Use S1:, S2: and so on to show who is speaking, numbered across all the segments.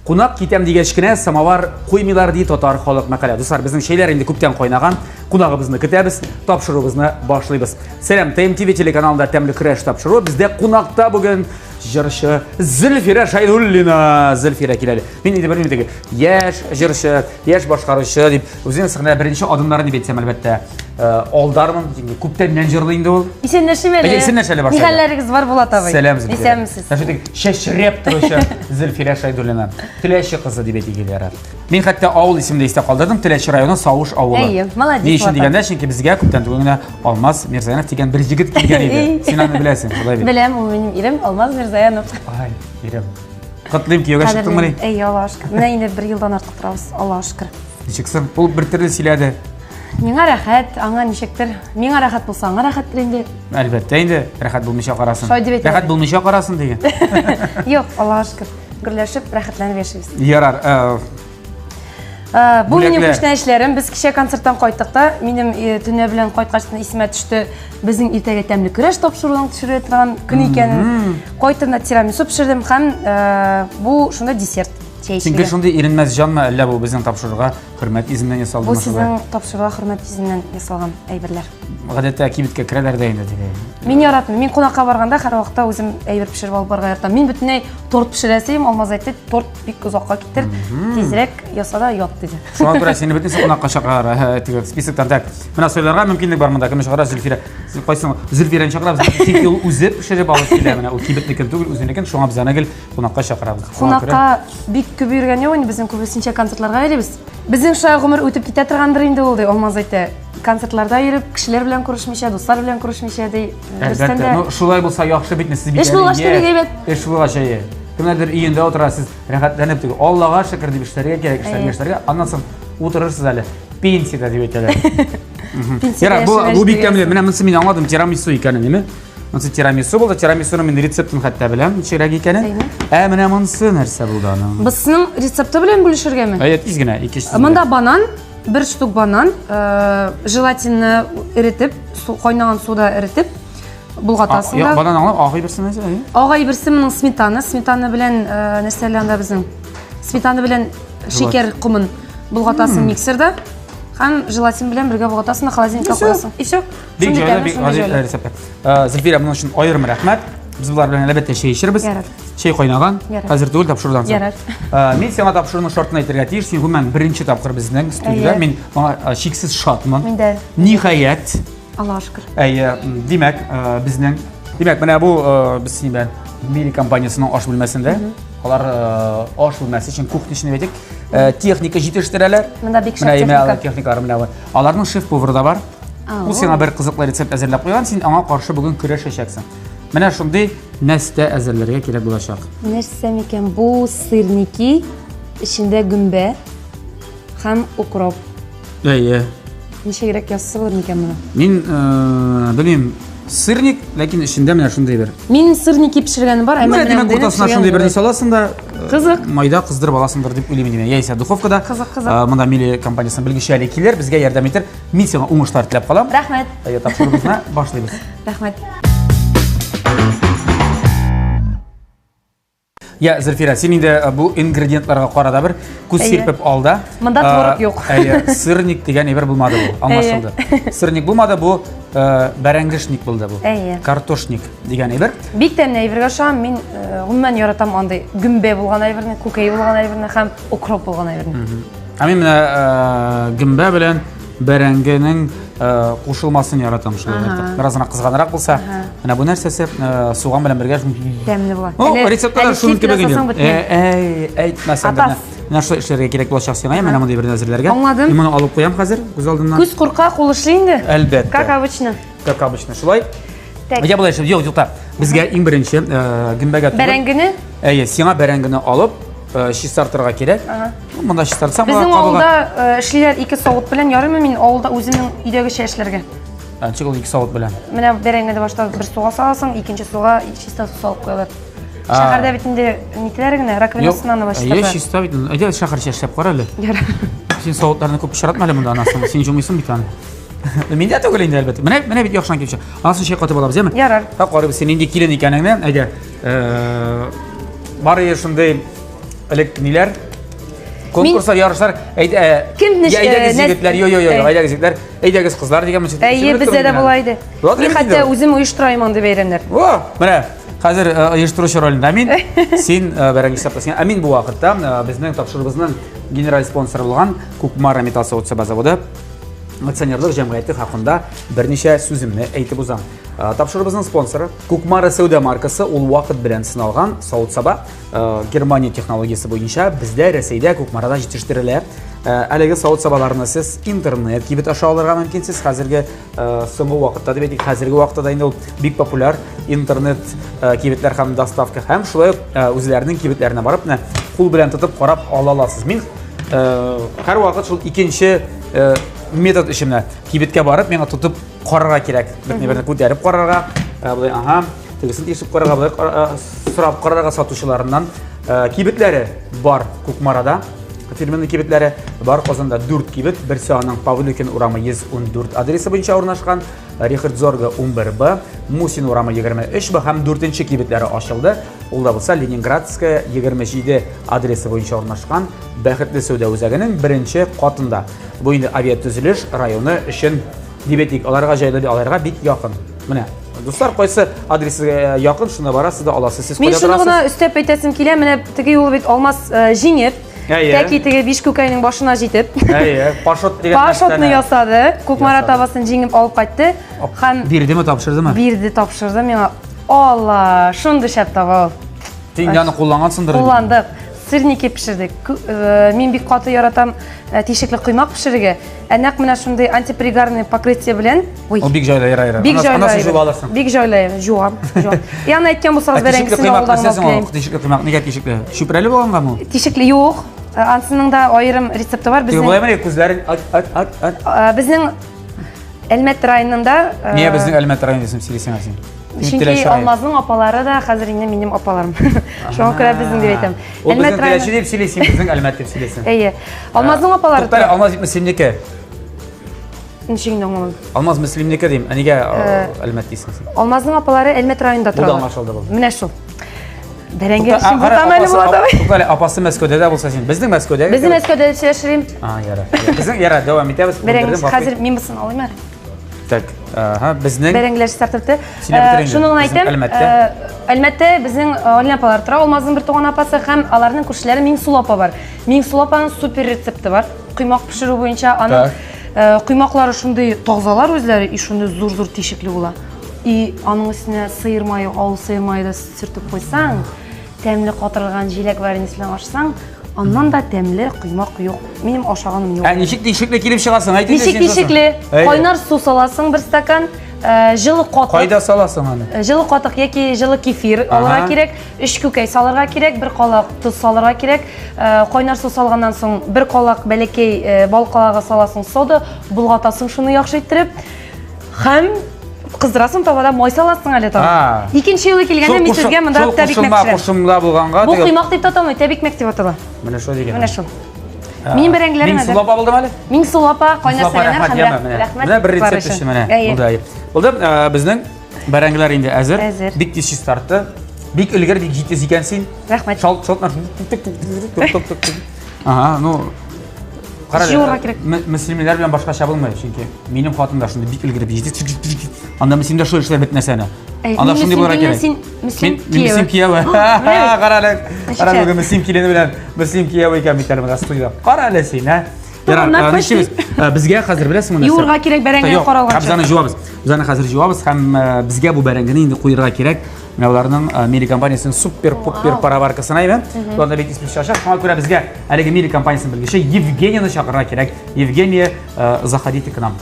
S1: Кунак китәм дигәчкенә самовар куймыйлар ди татар халык мәкалә. Дуслар, безнең шәйләр инде күптән кайнаган. Кунагыбызны көтәбез, тапшыруыбызны башлыйбыз. Сәлам, ТМТV телеканалында тәмле көрәш тапшыру. Бездә кунакта бүген җырчы Зөлфирә Шәйдуллина. Зөлфирә киләле. Мин инде бер минутка яшь җырчы, яшь башкаручы дип үзенең сәхнәдә беренче адымнарын дип әйтсәм, әлбәттә, алдармын. Күптән мән җырлый инде ул.
S2: Исәнләшеп әле.
S1: Исәнләшәле башлады.
S2: Нихәлләрегез бар Булат абый?
S1: Сәлам Зөлфирә.
S2: Исәнмесез?
S1: Шундый чәчрәп торучы Зөлфирә Шәйдуллина. Теләче кызы дип әйтеләр. Мин хәтта авыл исемендә истә калдырдым. Теләче районы Савыш авылы.
S2: Әйе, молодец.
S1: Ни өчен дигәндә, чөнки безгә күптән түгел генә Алмаз Мирзаянов дигән бер җегет килгән иде. Син аны беләсең, шулай бит.
S2: Беләм, ул минем ирем Алмаз Мирзаянов.
S1: Ай, ирем. Котлыйм кияүгә чыктыңмы?
S2: Әйе, Аллаһка шөкер. Менә инде 1 елдан артык торабыз, Аллаһка шөкер.
S1: Ничексең? Ул бер төрле сөйләде.
S2: Миңа рәхәт, аңа ничектер. Миңа рәхәт булса, аңа рәхәттер инде.
S1: Әлбәттә инде, рәхәт булмыйча карасын.
S2: Рәхәт
S1: булмыйча карасын дигән.
S2: Юк, Аллаһка шөкер. Гөрләшеп, рәхәтләнеп яшибез.
S1: Ярар.
S2: Бу минем күчтән эшләрем. Без кичә концерттан кайттык та, минем төнья белән кайткачтан исемә төште. Безнең иртәгә тәмле көрәш тапшыруын төшерә торган көн икәнен. Кайтында тирамису пешердем һәм бу шунда десерт.
S1: Синге шундый иренмәс җанмы, әллә бу безнең тапшыруга хөрмәт изеннән ясалдымы?
S2: Бу сезнең тапшыруга хөрмәт изеннән ясалган әйберләр.
S1: Гадәттә кибеткә керәләр дә инде диге.
S2: Мин яратмыйм. Мин кунакка барганда һәр вакытта үзем әйбер пешереп алып барырга яратам. Мин бөтенләй торт пешерәсем, Алмаз әйтте, торт бик озакка китер, тизрәк ясада ят диде.
S1: Шуңа күрә сине бөтенсе кунакка чакыралар. Теге списоктан так. Менә сөйләргә мөмкинлек бар монда. Кем чакыра? Зөлфирә. Кайсын Зөлфирәне чакырабыз. Чөнки ул үзе пешереп алып килә менә. Ул кибетнекен түгел, үзенекен. Шуңа без аны гел кунакка чакырабыз.
S2: Кунакка бик күп йөргән юк инде, безнең күбесенчә концертларга йөрибез. Безнең шулай гомер үтеп китә торгандыр инде ул ди, Алмаз әйтте. Концертларда йөреп, кешеләр белән күрешмичә, дуслар белән күрешмичә ди.
S1: Әлбәттә, ну шулай булса яхшы бит, сез бит.
S2: Эш булгач бик әйбәт.
S1: Эш булгач әйе. Кемнәрдер өендә утырасыз, рәхәтләнеп түгел. Аллага шөкер дип эшләргә кирәк, эшләргә. Аннан соң утырырсыз әле. Пенсиядә дип әйтәләр. Ярар, бу бик тәмле. Менә монсы мин аңладым, тирамису икәнен, неме? Монсы тирамису булды. Тирамисуны мин рецептын хәтта беләм, ничәрәк икәнен. Менә монсы нәрсә булды аның?
S2: Безнең рецепты белән бүлешергәме?
S1: Әйе, тиз генә, 2 штук.
S2: Монда банан, 1 штук банан, желатинны эретеп, кайнаган суда эретеп, булгатасың да.
S1: Банан аңлап, агый берсен нәрсә?
S2: Агай берсе моның сметана, сметана белән нәрсәләр анда безнең. Сметана белән шекер кумын булгатасың миксерда. Һәм желатин белән бергә булгатасың, холодильникка куясың. И всё.
S1: Бик җайлы, бик гаҗәп рецепт. Зөлфирә, моның өчен аерым рәхмәт. Без булар белән әлбәттә чәй эчербез. Чәй кайнаган. Хәзер түгел тапшырудан соң. Мин сиңа тапшыруның шартын әйтергә тиеш. Син гомумән беренче тапкыр безнең студиядә. Мин моңа чиксез шатмын. Ниһаять.
S2: Аллаһка шөкер.
S1: Әйе, димәк, безнең менә бу без син белән Мили компаниясының аш бүлмәсендә. Алар аш бүлмәсе өчен кухня эшен әйтик. Техника җитештерәләр.
S2: Монда бик шәп
S1: техника. Техникалар менә. Аларның шеф-повары да бар. Ул сиңа бер кызыклы рецепт әзерләп куйган. Син аңа каршы бүген көрәшәчәксең. Менә шундый нәрсә әзерләргә кирәк булачак.
S2: Нәрсә микән бу? Сырники, ичендә гөмбә һәм укроп.
S1: Әйе.
S2: Ничегрәк яссы булыр микән моны?
S1: Мин белмим, сырник, ләкин ичендә менә шундый бер.
S2: Мин сырники пешергәнем бар,
S1: әмма менә уртасына шундый берне саласың да,
S2: кызык.
S1: Майда кыздырып аласыңдыр дип уйлыйм инде. Яисә духовкада. Монда Мили компаниясының белгечләре килер, безгә ярдәм итер. Мин сиңа уңышлар теләп калам.
S2: Рәхмәт.
S1: Әйе, тапшыруыбызны башлыйбыз.
S2: Рәхмәт.
S1: Я, Зөлфирә, син инде бу ингредиентларга карада бер күз сирпеп алда.
S2: Монда творог юк.
S1: Әйе, сырник дигән әйбер булмады бу, аңлашылды. Сырник булмады бу, бәрәңгешник булды бу. Картошник дигән әйбер.
S2: Бик тәмле әйбергә ошам. Мин гомумән яратам андай гөмбә булган әйберне, күкәй булган әйберне һәм укроп булган әйберне.
S1: Мин менә гөмбә белән бәрәңгенең кушылмасын яратам шулай. Беразына кызганрак булса, менә бу нәрсәсе суган белән бергә
S2: тәмле була.
S1: Рецептлар шуны кебек инде. Әйтмәсәм дә. Менә шулай эшләргә кирәк булачак сиңа, менә мондай бер әзерләргә. Мин моны алып куям хәзер күз алдымнан.
S2: Күз курка, кул эшле инде.
S1: Әлбәттә.
S2: Как обычно.
S1: Как обычно. Шулай. Я булай эшләп, юк, безгә иң беренче гөмбәгә түгел.
S2: Бәрәңгене?
S1: Әйе, сиңа бәрәңгене алып чистартырга кирәк. Монда чистартсам,
S2: безнең авылда эшләр 2 савыт белән ярыймы, мин авылда үземнең өйдәге эшләргә.
S1: Чыгыл 2 савыт белән.
S2: Менә бәрәңгене башта бер суга саласың, икенче суга чиста су салып куялар. Шәһәрдә бит инде нитәләр генә раковинасыннан башлап.
S1: Әйе, чиста бит. Әйдә шәһәрчә эшләп кара әле. Син савытларны күп пешератма әле монда анасын. Син җумыйсың бит аны. Мин дә түгел инде әлбәттә. Менә бит яхшыдан килеп чыга. Анасын чәй катып алабыз, яме?
S2: Ярар.
S1: Карыйбыз, син инде килен икәнеңне, әйдә. Бары шундый элек ниләр? Конкурслар, ярышлар, әйдәгез егетләр, әйдәгез егетләр, әйдәгез кызлар дигән мәчет.
S2: Әйе, бездә дә була иде. Мин хәтта үзем оештырайм андый бәйрәмнәр.
S1: О, менә хәзер оештыручы ролендә мин, син бәрәңге исәпләсәң. Ә мин бу вакытта безнең тапшырыбызның генераль спонсоры булган Кукмара металл савыт-саба заводы акционерлык җәмгыяте хакында берничә сүземне әйтеп узам. Тапшырыбызның спонсоры Кукмара сәүдә маркасы ул вакыт белән сыналган савыт-саба Германия технологиясе буенча бездә Рәсәйдә Кукмарада җитештерелә. Әлеге савыт-сабаларны сез интернет кибет аша алырга мөмкин. Сез хәзерге соңгы вакытта дип әйтик, хәзерге вакытта да инде ул бик популяр интернет кибетләр һәм доставка һәм шулай үзләренең кибетләренә барып, кул белән тотып карап ала аласыз. Мин һәрвакыт шул икенче метод эшемне кибеткә барып, миңа тотып карарга кирәк. Берне күтәреп карарга, булай, тегесен тишеп карарга, булай сорап карарга сатучыларыннан кибетләре бар Кукмарада. Фирменный кибетләре бар. Казанда 4 кибет, берсе аның Павлюкин урамы 114 адресы буенча урнашкан, Рихард Зорга 11Б, Мусин урамы 23Б һәм 4нче кибетләре ачылды. Ул да булса Ленинградская 27 адресы буенча урнашкан Бәхетле сәүдә үзәгенең 1нче катында. Бу инде авиатөзелеш районы өчен дибетик, аларга җайлы, аларга бик якын. Менә дуслар, кайсы адресыга якын, шуны барасыз да аласыз. Сез
S2: Мин шуны гына өстәп әйтәсем килә, менә теге юл бит Алмаз җиңеп, тәки теге Бишкүкәйнең башына җитеп.
S1: Пашот дигән
S2: Пашотны ясады, Кукмара табасын җиңеп алып кайтты. Һәм
S1: бирдеме, тапшырдымы?
S2: Бирде, тапшырды миңа. Алла, шундый шәп таба.
S1: Син яны куллангансыңдыр.
S2: Кулландык. Сырники пешердек. Мин бик каты яратам тишекле коймак пешерергә. Нәкъ менә шундый антипригарный покрытие белән.
S1: Ул бик җайлы яра.
S2: Бик
S1: Анасы җуып алырсың.
S2: Бик җайлы, җуам. Яны әйткән булсагыз бәрәңгесен алдан алып.
S1: Тишекле коймак нигә тишекле? Шүпрәле булгангамы?
S2: Тишекле юк. Ансының да аерым рецепты бар.
S1: Безнең күзләрен
S2: безнең Әлмәт районында.
S1: Нигә безнең Әлмәт районында сөйлисең син?
S2: Чөнки Алмазның апалары да хәзер инде минем апаларым. Шуңа күрә безнең дип әйтәм.
S1: Әлмәт районы дип сөйлисең, безнең Әлмәт дип сөйлисең.
S2: Әйе. Алмазның апалары.
S1: Туктале, Алмаз исемнеке.
S2: Ничек аңламадым.
S1: Алмаз мөслимнеке дим. Нигә Әлмәт дисең син?
S2: Алмазның апалары Әлмәт районында тора.
S1: Бу да аңлашылды бу.
S2: Менә шул. Бәрәңге өчен бу тамәле була.
S1: Туктале, апасы Мәскәүдә дә булса син. Безнең Мәскәүдә.
S2: Безнең Мәскәүдә яшәрим.
S1: Яра. Безнең яра дәвам итәбез.
S2: Бәрәңге хәзер мин бусын алыйм әле.
S1: Так, безнең
S2: бәрәңгеләр стартапты. Шуны гына әйтәм. Әлмәттә безнең Алина апалар тора. Алмазның бер туган апасы һәм аларның күршеләре Миңсулу апа бар. Миңсулу апаның супер рецепты бар. Коймак пешерү буенча аның коймаклары шундый тазалар үзләре, и шундый зур-зур тишекле була. И аның өстенә сыер майы, авыл сыер майы да сөртеп куйсаң, тәмле катырылган җиләк вареньесен ашсаң, аннан да тәмле коймак юк. Минем ашаганым юк.
S1: Ничек тишекле килеп чыгасың? Әйтегез
S2: син. Ничек тишекле? Кайнар су саласың бер стакан, жылы катык.
S1: Кайда саласың аны?
S2: Жылы катык яки жылы кефир алырга кирәк, 3 күкәй салырга кирәк, 1 калак туз салырга кирәк. Кайнар су салганнан соң 1 калак бәләкәй бал калагы саласың, сода, булгатасың шуны яхшы иттереп. Һәм кыздырасың табада май саласың әле тагы. Икенче юлы килгәндә мин сезгә монда тәбикмәк пешерәм.
S1: Кушымда булганга.
S2: Бу коймак дип таталмый, тәбикмәк дип атала.
S1: Менә шул дигән.
S2: Менә шул. Мин бәрәңгеләрем
S1: Миңсулу апа булдымы әле?
S2: Миңсулу апа кайнар сәләмнәр һәм
S1: рәхмәт. Менә бер рецепт эше менә. Булды. Булды. Безнең бәрәңгеләр инде әзер. Бик тиз тартты. Бик өлгер, бик җитез икән син.
S2: Рәхмәт.
S1: Шалтна. Ну
S2: Җыярга кирәк.
S1: Мөслимләр белән башкача булмый, чөнки минем хатым да шундый бик өлгереп җитез. Анда мөслимдә шул эшләр бит нәрсәне. Анда шундый булырга кирәк. Мин мөслим кияү. Кара әле. Кара бүген мөслим килене белән мөслим кияү икән бит әле студияда. Кара әле син, Безгә хәзер беләсеңме нәрсә?
S2: Юрга кирәк бәрәңгене каралганча.
S1: Без аны җуабыз. Без аны хәзер җуабыз һәм безгә бу бәрәңгене инде куярга кирәк. Аларның Мили компаниясының супер парабаркасына име. Онда бит исми чаша. Шуңа күрә безгә әлеге Мили компаниясының белгече Евгенияны чакырырга кирәк. Евгения, заходите к нам.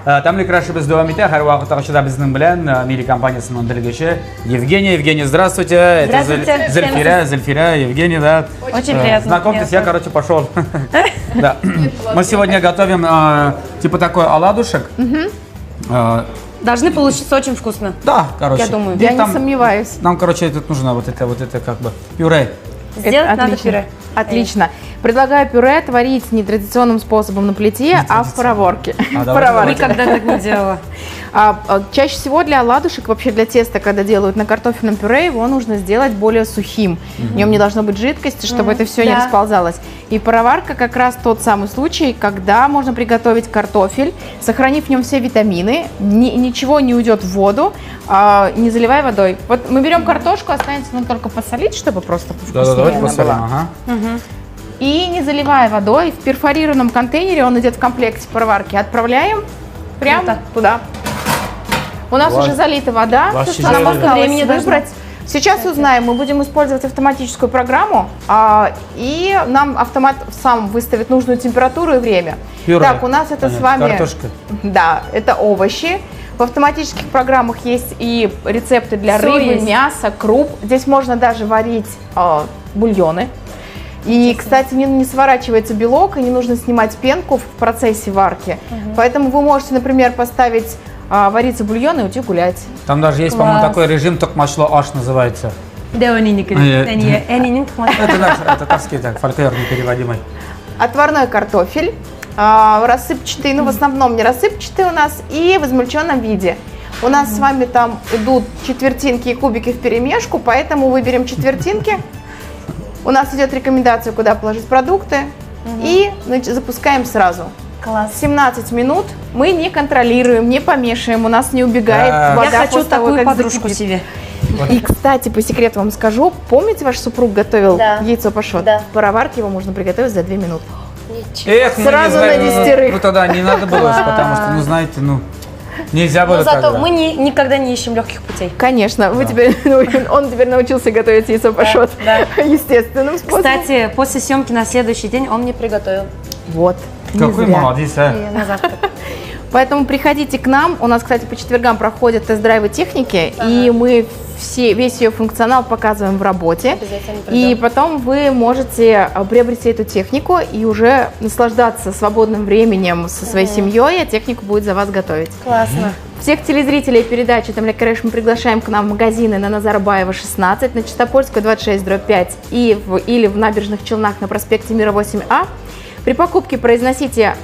S1: Тәмле крашыбыз дәвам итә. Һәр вакыт ачыда безнең белән Мили компаниясының белгече Евгения. Евгения, здравствуйте. Это Зельфира, Евгения, да.
S2: Очень приятно.
S1: Знакомьтесь, я, пошел. Да. Мы сегодня готовим типа такой оладушек.
S2: Должны получиться очень вкусно.
S1: Да, короче.
S2: Я думаю.
S3: Я не сомневаюсь.
S1: Нам, тут нужно вот это как бы пюре.
S2: Сделать надо пюре.
S3: Отлично. Предлагаю пюре творить не традиционным способом на плите, а в пароварке.
S2: Никогда так не делала.
S3: Чаще всего для оладушек, вообще для теста, когда делают на картофельном пюре, его нужно сделать более сухим. В нем не должно быть жидкости, чтобы это все не расползалось. И пароварка как раз тот самый случай, когда можно приготовить картофель, сохранив в нем все витамины, ничего не уйдет в воду, не заливая водой. Вот мы берем картошку, останется только посолить, чтобы просто вкуснее она была. И не заливая водой, в перфорированном контейнере, он идет в комплекте пароварки, отправляем прямо туда. У нас уже залита вода.
S2: Сколько времени выбрать?
S3: Сейчас узнаем, мы будем использовать автоматическую программу, и нам автомат сам выставит нужную температуру и время.
S1: Пюре.
S3: Так, у нас это с вами...
S1: Картошка.
S3: Да, это овощи. В автоматических программах есть и рецепты для рыбы, мяса, круп. Здесь можно даже варить бульоны. И, кстати, не сворачивается белок, и не нужно снимать пенку в процессе варки. Поэтому вы можете, например, поставить вариться бульон и уйти гулять.
S1: Там даже есть, по-моему, такой режим токмачло аш называется.
S2: Это
S1: татарский, так, фольклорный переводимый.
S3: Отварной картофель, рассыпчатый, ну в основном не рассыпчатый у нас, и в измельченном виде. У нас с вами там идут четвертинки и кубики вперемешку, поэтому выберем четвертинки. У нас идет рекомендация, куда положить продукты, и запускаем сразу.
S2: Класс.
S3: 17 минут мы не контролируем, не помешиваем, у нас не убегает вода.
S2: Я хочу такую подружку себе.
S3: И, кстати, по секрету вам скажу, помните, ваш супруг готовил яйцо пашот?
S2: Да.
S3: В пароварке его можно приготовить за 2 минуты.
S1: Эх,
S3: Сразу на 10.
S1: Ну тогда не надо было, потому что, ну знаете, нельзя было.
S2: Но зато мы никогда не ищем легких путей.
S3: Конечно, он теперь научился готовить яйцо пашот естественным способом.
S2: Кстати, после съемки на следующий день он мне приготовил.
S3: Вот.
S1: Какой молодец, а?
S2: На завтрак.
S3: Поэтому приходите к нам. У нас, кстати, по четвергам проходят тест-драйвы техники, и мы весь ее функционал показываем в работе. И потом вы можете приобрести эту технику и уже наслаждаться свободным временем со своей семьей, а технику будет за вас готовить.
S2: Классно.
S3: Всех телезрителей передачи «Темля Крэш» мы приглашаем к нам в магазины на Назарбаева, 16, на Чистопольскую, 26/5 или в Набережных Челнах на проспекте Мира, 8А. При покупке произносите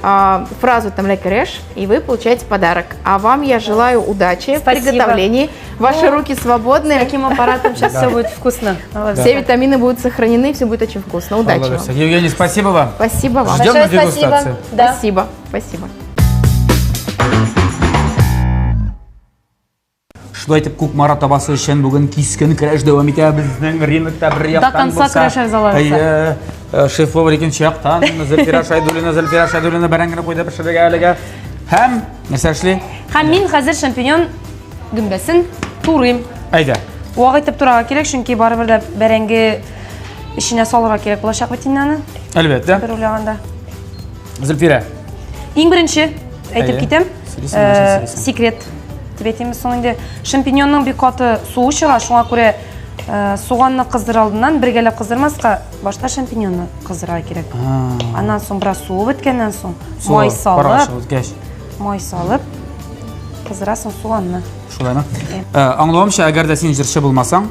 S3: фразу «Темля Крэш», и вы получаете подарок. А вам я желаю удачи в приготовлении. Ваши руки свободны.
S2: С таким аппаратом сейчас все будет вкусно.
S3: Все витамины будут сохранены, все будет очень вкусно. Удачи вам.
S1: Евгений, спасибо вам.
S3: Спасибо вам.
S1: Ждем на дегустацию.
S3: Спасибо. Спасибо.
S1: Шулай итеп, күп Марат абасы өчен бүген кискен көрәш дәвам итә безнең ринокта бер яктан.
S2: До конца көрәшәр заларса.
S1: Шеф-повар икенче яктан, Зөлфира Шайдуллина бәрәңгене куйды пешерергә әлегә. Һәм нәрсә эшли?
S2: Һәм мин хәзер шампиньон гөмбәсен турыйм.
S1: Әйдә.
S2: Вак итеп турарга кирәк, чөнки барыбер дә бәрәңге эченә салырга кирәк булачак бит иннәне.
S1: Әлбәттә.
S2: Бер уйлаганда.
S1: Зөлфира.
S2: Иң беренче әйтеп китәм. Секрет. Дип әйтәмез соң инде шампиньонның бик каты суы чыга, шуңа күрә суганны кыздыр алдыннан бергәләп кыздырмаска, башта шампиньонны кыздырырга кирәк. Аннан соң бераз суы беткәннән соң май салып кыздырасың суганны.
S1: Шулаймы? Аңлавымча, әгәр дә син җырчы булмасаң,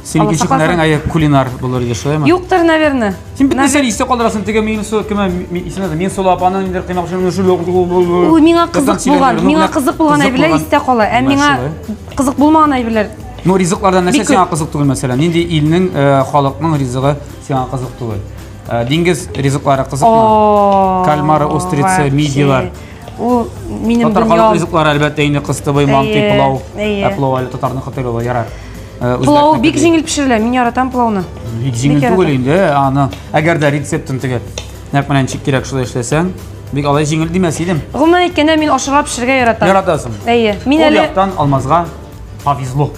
S1: син икенче көннәрең кулинар булыр иде, шулаймы?
S2: Юктыр, наверное.
S1: Син бит нәрсә истә калдырасың, теге мен соло апаны инде кыймак шуны
S2: Ул миңа кызык булган әйберләр истә кала, ә миңа кызык булмаган әйберләр.
S1: Ну, ризыклардан нәрсә сиңа кызык түгел, мәсәлән? Нинди илнең, халыкның ризыгы сиңа кызык түгел? Диңгез ризыклары кызыкмы? Кальмары, устрицы, мидийлар.
S2: Ул минем
S1: Татар халык
S2: дөньям.
S1: ризыклары әлбәттә инде кыстыбый, манты, пылау. Пылау әле татарның хәтере ярар.
S2: Пылау бик җиңел пешерелә, мин яратам пылауны.
S1: Бик җиңел түгел инде, аны әгәр дә рецептын теге нәкъ менә ничек кирәк шулай эшләсәң, бик алай җиңел димәс идем.
S2: Гомумән әйткәндә мин ашыгып пешерергә яратам.
S1: Яратасың.
S2: Әйе, мин
S1: Ул
S2: әле
S1: яктан Алмазга повезло.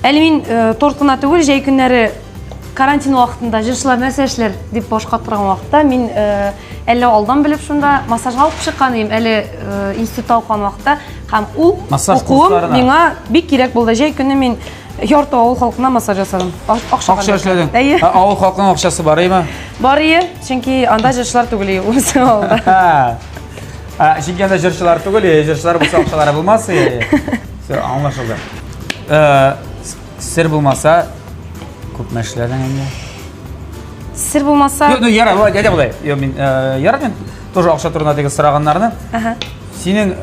S2: әле мин торт кына түгел, җәй көннәре карантин вакытында җырчылар нәрсә эшләр дип баш каттырган вакытта мин әле алдан белеп шунда массажга алып чыккан идем, әле институтта укыган вакытта һәм ул укуым миңа бик кирәк булды. Җәй көнне мин Ярты авыл халкына массаж ясадым.
S1: Акча эшләдең.
S2: Әйе.
S1: Авыл халкының акчасы бар име?
S2: Бар ие, чөнки анда җырчылар түгел үзе алда.
S1: Чөнки анда җырчылар түгел, җырчылар булса акчалары булмас. Все, аңлашылды. Сер булмаса күп мәшләрдән инде.
S2: Сер булмаса.
S1: Yok, yara, hadi bulay. Yok, men yara men тоже ақша турында сұрағаннарны. Сенің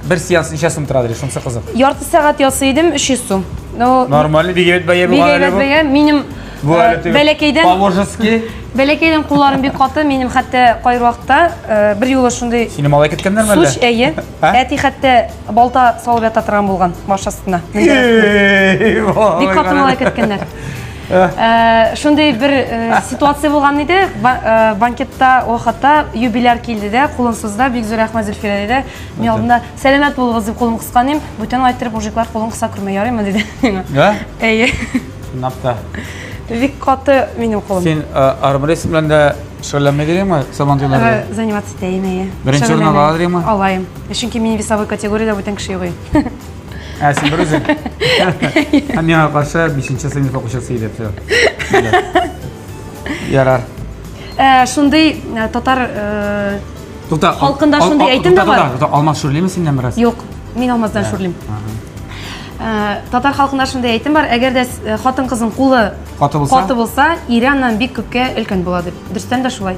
S1: bir seans неше сум тұрады, шунысы қызық.
S2: Ярты сағат ясый идем 300 сум.
S1: Нормально, бигет бәйе булган әле бу.
S2: Минем бәләкәйдән кулларым бик каты, минем хәтта кайр вакытта бер юлы шундый.
S1: Сине малай кеткәннәрме әллә?
S2: Суш, әйе. Әти хәтта балта салып ята торган булган баш астына. Бик каты малай кеткәннәр. Шундый бер ситуация булган иде. Банкетта вакытта юбиляр килде дә, кулынсызда бик зур рәхмәт Зөлфирә диде. Мин алдында сәламәт булыгыз дип кулын кысканым. Бүтән айттырып мужиклар кулын кыса күрмәй ярыймы диде. Әйе.
S1: Напта.
S2: Бик каты минем кулым.
S1: Сен армрест белән дә шөгыльләнмәдеңме? Сабантыйларда.
S2: Заниматься итәйем.
S1: Беренче урын аладыңмы?
S2: Алайым. Чөнки мин весовой категориядә бүтән кеше югый.
S1: Сен бер үзең. Миңа каршы 5нче сыйныф укучысы иде. Ярар.
S2: Шундый татар
S1: Тукта.
S2: Халкында шундый әйтем дә бар.
S1: Алмаз шүрлеме синнән бераз?
S2: Юк, мин алмаздан шүрлим. Татар халкында шундый әйтем бар, әгәр дә хатын-кызның кулы каты булса, ире аннан бик күпкә өлкән була дип. Дөрестән дә шулай.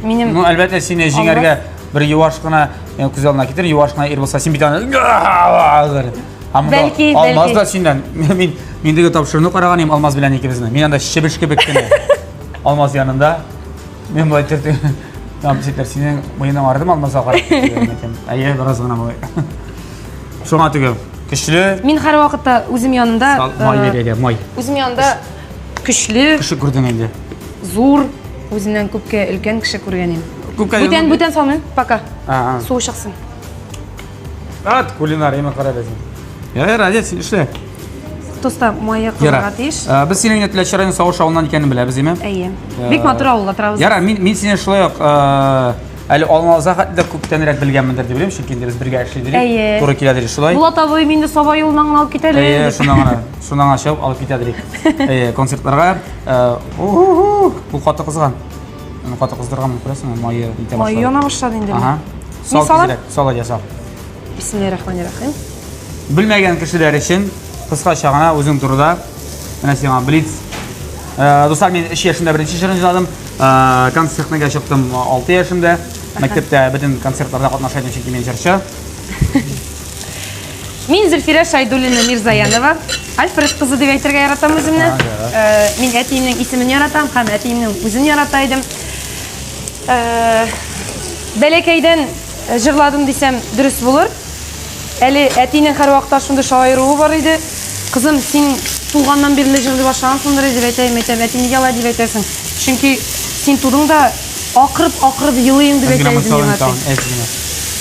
S2: Минем
S1: әлбәттә сине җиңәргә bir yuvaş кына күз алдына китер, юваш кына ир булса, син бит аны
S2: Бәлки,
S1: Алмаз да синдән. Миндәге тапшыруны караганым Алмаз белән икебезне. Мин анда чебеш кебек кенә. Алмаз янында. Мен булай тиртем. Там ситер синең муеннан ардым Алмазга карап киткән. Әйе, бераз гына булай. Шуңа түгел. Көчле.
S2: Мин һәр вакытта үзем янында
S1: Май бирәгә, май.
S2: Үзем янында көчле,
S1: Кеше күрдең инде.
S2: зур, үзеннән күпкә өлкән кеше күргәнем. Бүтән салмыйм, пока. Суы чыксын.
S1: Ат кулинарияны карап әзин. Ради, син эшлә.
S2: Тоста мая кылырга тиеш.
S1: Без синең Теләчәрәнең Савыш авылынан икәнен беләбез, име?
S2: Әйе. Бик матур авылда торабыз.
S1: Яра, мин сине шулай ук әле Алмазга хәтле күптәнрәк белгәнмендер дип беләм, чөнки без бергә эшлидек. Туры киләдер шулай.
S2: Булат абый мине Саба юлынан гына алып китәләр.
S1: Әйе, шуннан гына чыгып алып китәдер. Әйе, концертларга. Бу хаты кызган. Аны хаты кыздырганмы күрәсеңме? Майы итә башлады.
S2: Май яна башлады инде.
S1: Сала ясап.
S2: Бисмиллахиррахманиррахим.
S1: Белмәгән кешеләр өчен кыскача гына үзең турыда менә сиңа блиц. Достар, мин 3 яшында беренче җырын җыладым. Концертка чыктым 6 яшымда. Мәктәптә бөтен концертларда катнашам чөнки мин җырчы.
S2: Мин Зөлфирә Шайдуллина Мирзаянова. Альфред кызы дип әйтергә яратам үземне. Мин әтиемнең исемен яратам һәм әтиемнең үзен ярата идем. Бәләкәйдән җырладым дисәм дөрес булыр. Әле әтинең һәр вакытта шундый шаируы бар иде. Кызым, син туганнан бирле җырлый башлагансыңдыр дип әйтәм, әти нигә алай дип әйтәсең? Чөнки син тудың да акырып елыйың дип әйтә идем.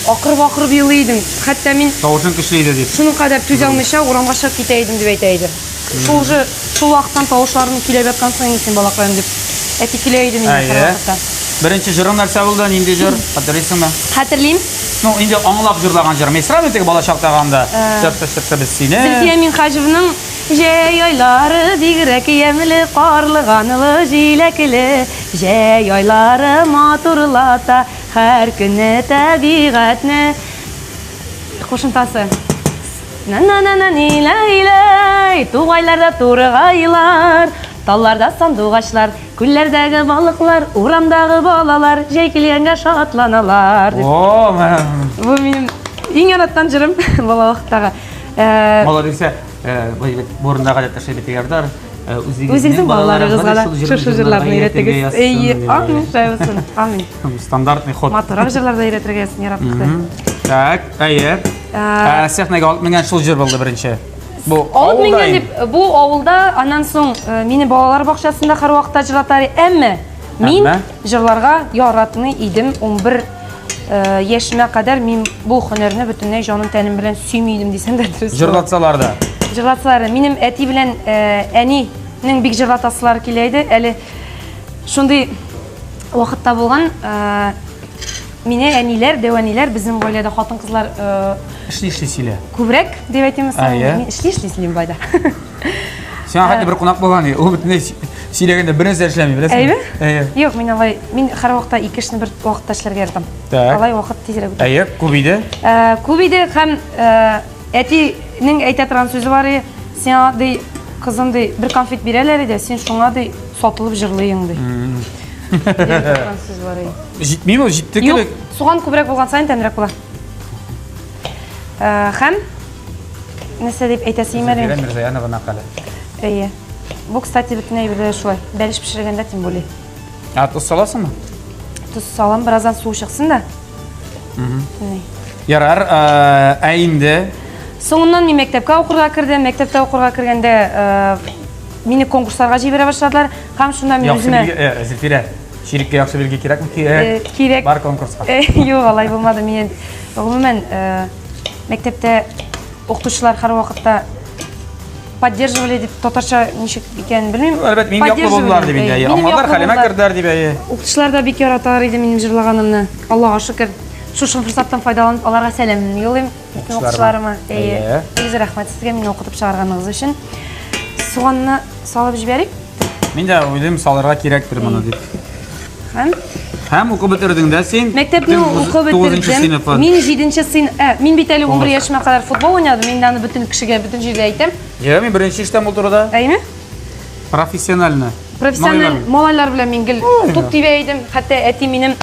S2: Акырып елый идем. Хәтта мин
S1: Тавышың көчле иде дип.
S2: шуның кадәр түзә алмыйча урамга чыгып китә идем дип әйтә иде. Шул вакыттан тавышларны килеп яткансың син балакаем дип әти килә иде минем һәр вакытта.
S1: Беренче җырың нәрсә булды? Нинди җыр? Хәтерлисеңме?
S2: Хәтерлим.
S1: Ну, инде аңлап җырлаган җыр. Месра бит бала чактаганда. Чыпты без сине.
S2: Зөлфия Минхаҗевның җәй айлары бигрәк ямьле, карлыганлы, җиләкле. Җәй айлары матурлата һәр көнне табигатьне. Кушымтасы. На-на-на-на-ни-лай-лай, тугайларда тургайлар, талларда сандугачлар, күлләрдәге балыклар, урамдагы балалар, җәй килгәнгә шатланалар. Бу минем иң яраткан җырым бала вакыттагы.
S1: Балалар исә бурында гадәттә шәбет ярдар.
S2: Үзегезнең балаларыгызга да шушы җырларны өйрәтегез. Амин, шәйбәсен. Амин.
S1: Стандартный ход.
S2: Матурак җырларда өйрәтергә яраткан.
S1: Так, әйе. Сәхнәгә алып менгән шул җыр булды беренче. Бу
S2: алып менгән дип, бу авылда аннан соң мине балалар бакчасында һәр вакытта җырлатар. Әмма мин җырларга яратмый идем. 11 яшемә кадәр мин бу һөнәрне бөтенләй җаным тәнем белән сөйми идем дисәм дә дөрес.
S1: Җырлатсалар да.
S2: Җырлатсалар. Минем әти белән әнинең бик җырлатасылар килә иде. Әле шундый вакытта булган мине әниләр, дәвәниләр безнең гаиләдә хатын-кызлар
S1: Эшли сөйлә.
S2: Күбрәк дип әйтәм мисал. Мин эшли сөйлим байда.
S1: Сиңа хәтта бер кунак булган иде. Ул бөтенләй сөйләгәндә бернәрсә эшләми, беләсеңме?
S2: Әйе. Юк, мин алай, мин һәр вакытта ике эшне бер вакытта эшләргә яратам. Алай вакыт тизрәк үтә.
S1: Әйе, күп иде.
S2: Күп иде һәм әтинең әйтә торган сүзе бар иде. Сиңа ди кызым дей, бір конфет берелер еді, сен шуңа дей, сатылып жырлайың дей.
S1: Жетмей ме? Жетті
S2: Жоқ,
S1: керек?
S2: соған көбірек болған сайын тәмірек бола. Хәм, нәрсе деп әйтәсі емәрем?
S1: Зәфира Мирзаянова нақалы.
S2: Әйе. Бұл, кстати, бітіне ебірі шулай. Бәліш пішіргенде тем болей.
S1: Тұз саласың ма?
S2: Тұз салам, біраздан су шықсын да.
S1: Ярар, әйінді.
S2: Соңынан мен мектепке оқырға кірдім. Мектепте оқырға кіргенде мені конкурстарға жібере башладылар. Қам шында мен өзіме...
S1: Зәфира, шерікке яқшы белге керек ме?
S2: Керек.
S1: Бар конкурсқа.
S2: Жоқ, алай болмады. Мен ғымымен мектепте оқытушылар қар уақытта поддерживали деп, татарша нешік екенін білмеймін.
S1: Әлбәт, мен яқлы болдылар деп енді. Аңғалар қалема кірдер деп әйе.
S2: Оқытушылар да бекер аталар еді менің жырлағанымны. Аллаға шүкір. Шошын фұрсаттан файдаланып, аларға сәлемін елеймін. Оқытушыларыма. Өзі рахмет сізге мен оқытып шығарғаныңыз үшін. Соғанына салып жіберейік.
S1: Мен де ойлайым саларға керек бір мұны деп. Һәм оқы бітірдің да сен?
S2: Мектепні оқы бітірдім. Мен 7-ші сынып, мен бет әлі 11 yaşıma kadar futbol ойнадым. Мен даны бүтін кішіге, бүтін жерде айтам.
S1: Мен бірінші іштен бұл тұрда.
S2: Әйме?
S1: Профессионально.
S2: Профессионал малайлар білем мен гіл топ тибе айдым. Хәтта әти менің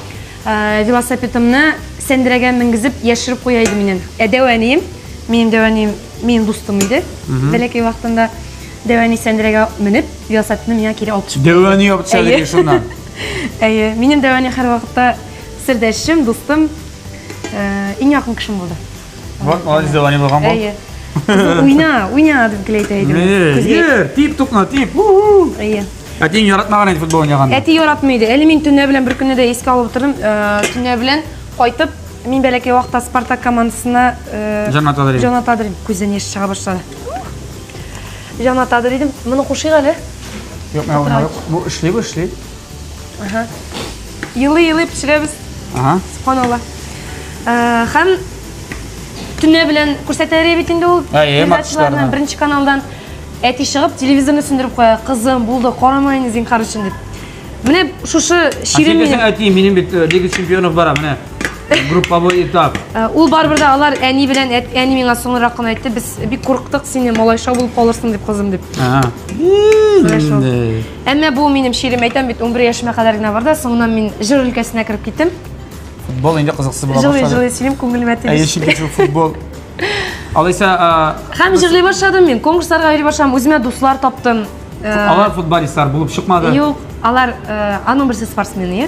S2: велосипедімні сәндіреген мінгізіп, ешіріп қойайды менен. Дәуәнейім. Менің дәуәнейім, менің достым еді. Бәлекей вақтында дәуәней сәндіреге мініп, велосипедімні мене кері алып шығып.
S1: Дәуәней алып шығады шуннан.
S2: Әйе, менің дәуәней қар вақытта сірдәшім, достым, ең яқын кішім болды.
S1: Вот, молодец, дәуәней болған бол.
S2: Әйе. Уйна деп келейті әйдім.
S1: Тип, тұқна, тип.
S2: Әйе.
S1: Әтең яратмаған әйді футбол ойнағанда?
S2: Әти яратмайды. Әлі мен түнне білен бір күнне де еске алып отырдым. Түнне білен қайтып, мен бәлекей уақытта Спартак командасына Жанат Адырим. Көзден еш шыға баштады. Жанат Адырим. Мұны қошиға әлі?
S1: Жоқ, мен ойнағып. Бұл ішлей?
S2: Йылы пішіреміз. Субханалла. Һәм түнне білен көрсәтәрі бетінде ол.
S1: Матчтарынан.
S2: Бірінші каналдан әти шығып, телевизорны сөндіріп қоя. Қызым, бұлды қарамайыңыз ең қар үшін деп. Міне шушы ширин
S1: менен. Әти, менің бет Лига чемпионов бара, міне. Групповой этап.
S2: Ол барбырда алар әни білен, әни меңа соңырақ қана айтты. Біз бик қорықтық, сені малайша болып қалырсың деп қызым деп. Әмі бұл менің шерім айтам бет 11 yaşıma kadar гына бар да, соңынан мен жыр өлкәсіне кіріп кеттім.
S1: Футбол енді қызықсыз бола баштады.
S2: Жылы сөйлем, көңілім әтелес.
S1: Әйеші кетші футбол. Алайса...
S2: Хәм жырлай башладым мен, конкурстарға өйре башладым, өзіме достылар таптым.
S1: Алар футболисттар болып шықмады?
S2: Жоқ, алар аның бірсі спортсмені.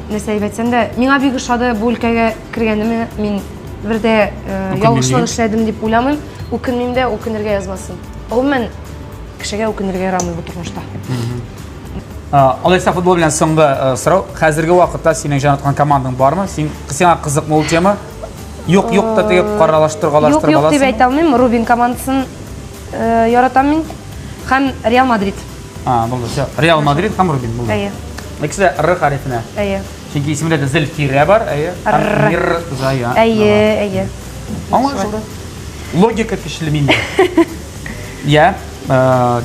S2: Нәрсе айтсам да, меңа бегі шады бұл өлкәге кіргенімі мен бірде ялғышлық ішләдім деп ойламын. Өкінмеймде, өкінерге язмасын. Ол мен кішіге өкінерге рамыз бұл тұрмышта.
S1: Алайса футбол білен соңғы сұрау, қазіргі уақытта сенің жанатқан командаң бар ма? Сен қызық мол тема? Yok da deyip qaralashtir
S2: Yok деп айта алмаймын. Рубин командасын яратам мен. Һәм Реал Мадрид.
S1: Болды. Реал Мадрид һәм Рубин болды.
S2: Әйе.
S1: İkisi de R harfine.
S2: Әйе.
S1: Çünkü isimde de Zelfire var.
S2: Әйе.
S1: Anlaşıldı. Logika kişiliğinde. Ya.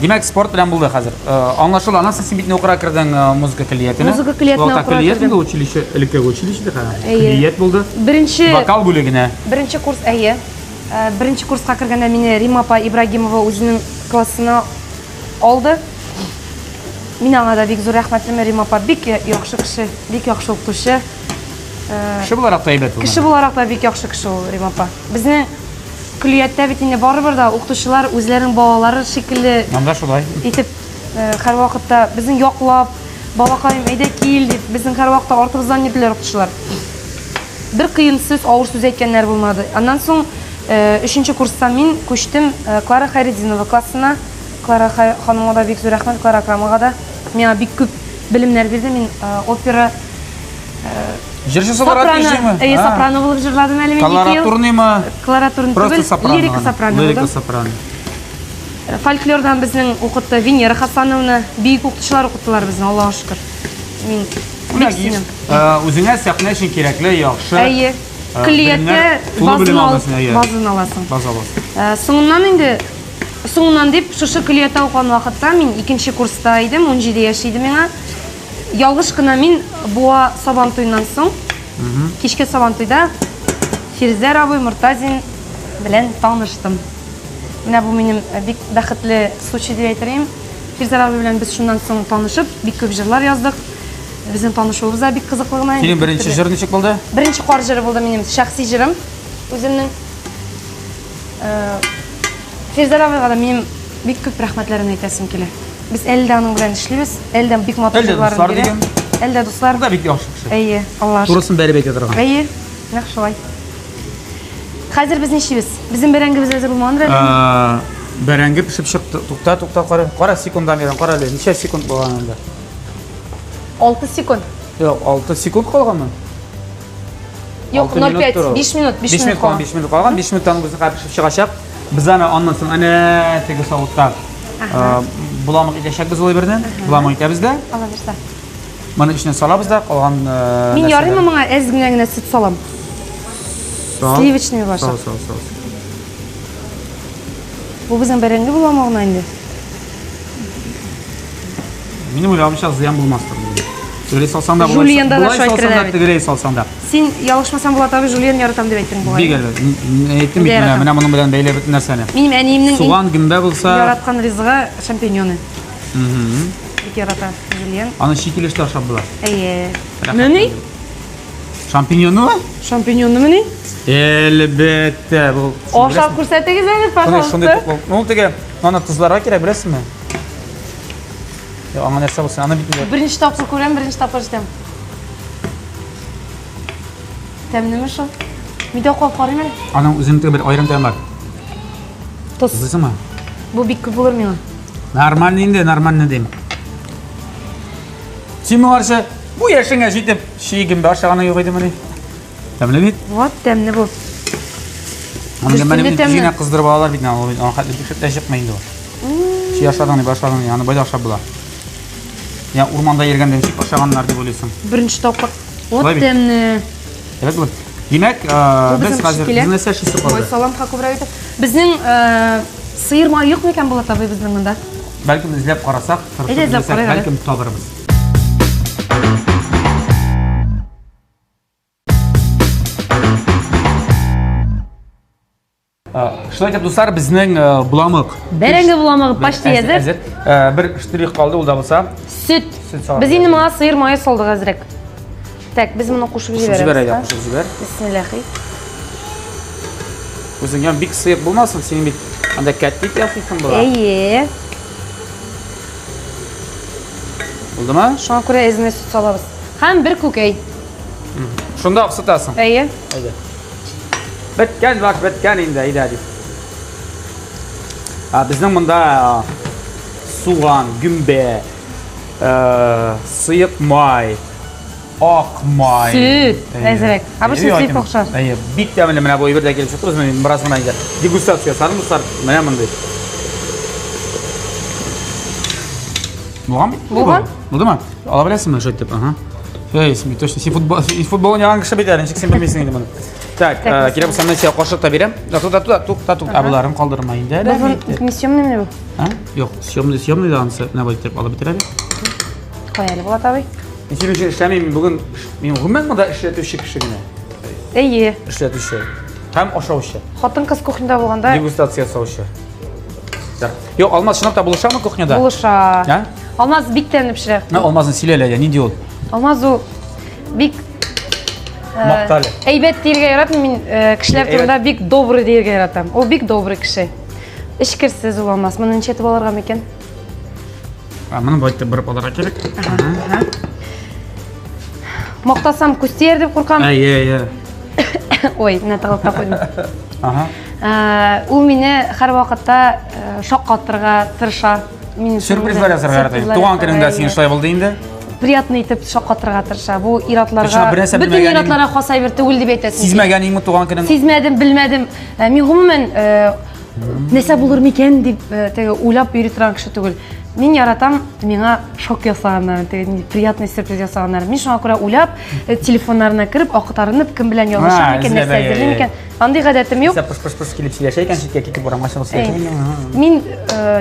S1: Demek sport bilen buldu hazır. Anlaşıldı. Nasıl sen bitne okura kirdin muzika kliyetine?
S2: Muzika kliyetine okura kirdim.
S1: Училище, ülke училище de kliyet buldu. Vokal bölümüne.
S2: Birinci kurs әйе. Birinci kursқа кіргенде мені Римапа Ибрагимова өзінің классына алды. Мен аңа да бик зор рахмәтлім. Римапа бик яхшы кіші, бик яхшы оқытушы.
S1: Кіші боларақ та әйбәт
S2: Кіші боларақ та бик яхшы кіші ол Римапа. Біздің Күлиятта бетінде барыбыр да оқытушылар өзлерінің балалары шекілі етіп қар уақытта біздің яқлап, балақайым әйде кейл деп біздің қар уақытта артымыздан епілер оқытушылар. Бір қиын сөз, ауыр сөз әйткенлер болмады. Андан соң 3-ші курстан мен көштім Клара Хайрединова классына. Клара ханымға да бик зор рахмет, Клара Акрамаға да. Мен бик көп білімдер берді. Мен опера Сопрано болып жырладым әлі мен 2 ел.
S1: Колоратурный ма?
S2: Колоратурный түгіл, лирика сопрано болдым. Фольклордан біздің оқытты Венера Хасановна, бейік оқытушылар оқыттылар біздің, Аллаға шүкір. Мен бек сенем.
S1: Өзіңе сәхне үшін кереклі, яқшы.
S2: Әйе. Күлиетте базын аласың. Соңынан деп, шушы күлиетте оқыған уақытта мен 2-ші курста едім, 17 яш едім меңа. Ялғыш қына мен Буа Сабантойынан соң, кешке Сабантойда Ферзер абой Мұртазин білен таныштым. Менә бу минем бик бәхетле случай дип әйтергә. Фирза абый белән без шуннан соң танышып, бик күп җырлар яздык. Безнең танышуыбыз да бик кызыклы гына.
S1: Фильм беренче җыр ничек булды?
S2: Беренче кар җыры булды минем шәхси җырым. Үземнең Фирза абыйга да минем бик күп рәхмәтләрен әйтәсем килә. Без әле дә аның белән эшлибез. Әле дә бик матур җырларын бирә. Әле дә дуслар.
S1: Да бик яхшы кеше.
S2: Әйе, Аллаһ.
S1: Турысын бәреп әйтә торган.
S2: Әйе, нәкъ шулай. Хәзер без ничибез? Безнең бәрәңгебез әзер булмагандыр әле?
S1: Бәрәңге пешеп чыкты. Тукта, кара секунддан бері, кара әле. Ничә секунд булган инде?
S2: 6 секунд.
S1: Yok 6 sekund kalганмы?
S2: Yok 0,5 5 minut.
S1: 5 minut kalgan, 5 minut kalgan. 5 minuttan biz pişip çıkacak. Biz ana ondan sonra ana tege soğukta bulamık idəşək biz olay birdən. Bulamık idə bizdə.
S2: Allah versə.
S1: Bunu içine salabız da kalgan
S2: Min yarım mı ez günəginə süt salam. Sливочный başa.
S1: Sağ.
S2: Bu bizim bərəngə bulamağına indi.
S1: Benim uyarmışaq ziyan bulmazdır. Öyle salsan da bulay.
S2: Julian da
S1: Bulay
S2: şoy
S1: salsan da
S2: kirələr.
S1: tigreyi salsan da.
S2: Sen yalışmasan Bulat abi Julian yaratam деп әйттең бугай.
S1: Bir gəlir. Ettim bitmə. Mənə bunun bilan beylə bütün nərsəni.
S2: Минем әниемнең
S1: Суган gündə bulsa.
S2: яраткан ризыгы шампиньоны. Бик ярата Julian.
S1: Аны шикелешті ашап була.
S2: Әйе. Менә
S1: Шампиньоны mı?
S2: шампиньонны менә.
S1: Elbette bu.
S2: Ашап күрсәтегез әле, пожалуйста.
S1: Ne oldu ki? Ana tuzlara kere bilirsin mi? Ya ana nerse olsun, ana bitmiyor.
S2: Birinci tapır күрәм, birinci tapır җитәм. Тәмлеме шул? Мидә калып карыйм әле.
S1: Аның үзенеке bir ayrım təyəm var.
S2: Тоз.
S1: Kızı mı?
S2: Бу бик күп булыр миңа.
S1: Normal indi, normal ne diyeyim. Şimdi varsa bu yaşına җитеп, şeygim başağına yok idi məni. Тәмле бит.
S2: Вот тәмле бу.
S1: Аны
S2: Üstünde
S1: benim
S2: tәмле.
S1: тизгенә кыздырып алалар бит, аны хәтле бишеп тә чыкмый инде ул. Şey aşağıdan yani böyle aşağı bula. Ya ormanda yергəndə nичек aşağanlar дип уйлыйсың?
S2: Birinci tapır. Вот
S1: Olay bit.
S2: тәмле.
S1: Evet bu. Demek biz hazır biznes eşisi
S2: Ой,
S1: kaldı.
S2: салам хакыбра әйтеп. Безнең сыер май юк микән Булат абый безнең монда?
S1: Belki izlep karasak,
S2: Әйдә, эзләп карыйк әле.
S1: belki табырбыз. Şulay итеп дуслар, безнең буламык.
S2: Бәрәңге буламыгы почти әзер.
S1: Bir штрих калды, ул да булса.
S2: Сөт. Без инде моңа сыер мае салдык әзрәк. Так, без моны кушып җибәрәбез.
S1: Кушып җибәр.
S2: Бисмиллахи.
S1: Үзеңә бик сыек булмасын, син бит анда кәттик ясыйсың була.
S2: Әйе.
S1: Булдымы?
S2: Шуңа күрә эзенә сөт салабыз. Һәм бер күкәй.
S1: Шунда аксытасың.
S2: Әйе.
S1: Haydi. Bitken bak bitken indi hadi. Bizden bunda soğan, gümbe, sıyık may, ak may.
S2: Süt, əzrək. Abi süt oxşar.
S1: Bit təminlə mənə bu bir də gəlib çıxdınız mı? Biraz mənə gəl. Degustasiya sarı mısar mənə məndə. Bulgan mı?
S2: Bulgan.
S1: Buldu mu? Alabilirsin mi? Şöyle tip. Aha. Ey, точно. Futbolun yalan kışı biter. Nişek sen bilmesin idi bunu. Так, келе булсам мен сиңа кашык та берем. Тук, абыларын калдырма инде.
S2: Бу съемный менә бу.
S1: Юк, съемный да ансы менә бу итеп алып бетерәбез.
S2: Кая әле Булат абый?
S1: Син өчен эшләмим бүген. Мин гомумән монда эшләтүче кеше генә.
S2: Әйе.
S1: Эшләтүче. Һәм ашаучы.
S2: Хатын-кыз кухняда булганда
S1: Дегустация саучы. Юк, Алмаз чынлап та булышамы кухняда?
S2: булыша. Алмаз бик тәмле пешерә.
S1: Алмазны сөйләлә, ни ди ул?
S2: Алмаз у бик
S1: Макталы.
S2: әйбәт диергә яратмый, мин кешеләр турында бик добрый диергә яратам. Ул бик добрый кеше. Эчкерсез ул Алмаз. Моны ничә итеп алырга микән?
S1: Моны бу итеп биреп алырга кирәк.
S2: Мактасам күстәр дип куркам.
S1: Әйе.
S2: Ой, менә тагылта куйдым.
S1: Ага.
S2: Ул мине һәр вакытта шаккатырга тырыша. Мин
S1: Сюрпризлар ясарга ярата. Туган көнеңдә син шулай булды инде.
S2: Приятный итеп шаккатырга тырыша. Бу иратларга,
S1: Точно, бер нәрсә
S2: бөтен
S1: белмәгән
S2: иратларга хас әйбер түгел дип әйтәсең.
S1: Сизмәгәнеңме туган көнең?
S2: Сизмәдем, белмәдем. Мин гомумән нәрсә булыр микән дип теге уйлап йөри торган кеше түгел. Мин яратам миңа шок ясаганнар, теге приятный сюрприз ясаганнар. Мин шуңа күрә уйлап, телефоннарына кирип, акытарынып, кем белән ялгышам икән, нәрсә әзерлим икән. Андый гадәтем юк.
S1: Пыш килеп сөйләшә икән, читкә китеп барам машина сөйләшә.
S2: Мин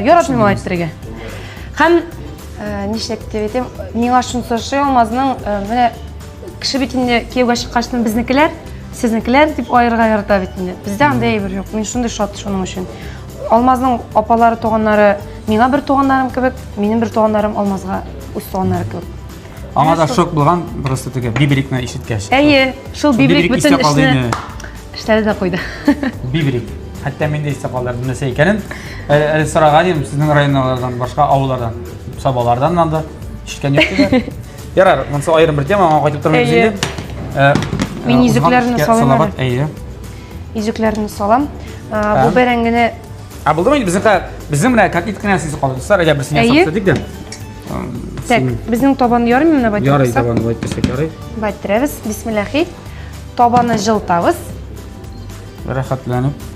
S2: яратмыйм алай итәргә. Һәм нишләп дип әйтәм, миңа шуны ошый Алмазның менә кеше бит инде кияүгә чыккачтан безнекеләр, сезнекеләр дип аерга ярата бит инде. Бездә андай әйбер юк. Мин шундый шат шуның өчен. Алмаздың апалары туганнары миңа бер туганнарым кебек, минем бер туганнарым Алмазга үз туганнары кебек.
S1: Аңа да шок булган, просто теге бибрикне ишеткәч.
S2: Әйе, шул бибрик бөтен эшне эшләде дә куйды.
S1: Бибрик. Хәтта мен дә исәп алдым нәрсә икәнен. Әле сораган идем сезнең районнардан, башка авыллардан, сабалардан да ишеткән юк диде. Ярар, монсы аерым бер тема, аңа кайтып тормыйбыз инде.
S2: Мин изүкләрне салам.
S1: Әйе.
S2: Изүкләрне салам. Бу бәрәңгене
S1: Булдымы инде безнең менә котлет кенәсе калды. Достар, әгәр берсен ясап тотыйк да.
S2: Так, безнең табан ярым менә байтып.
S1: Ярый, табан байтып ярый.
S2: Байттырабыз. Бисмиллахи. Табаны жылтабыз.
S1: Рәхәтләнеп.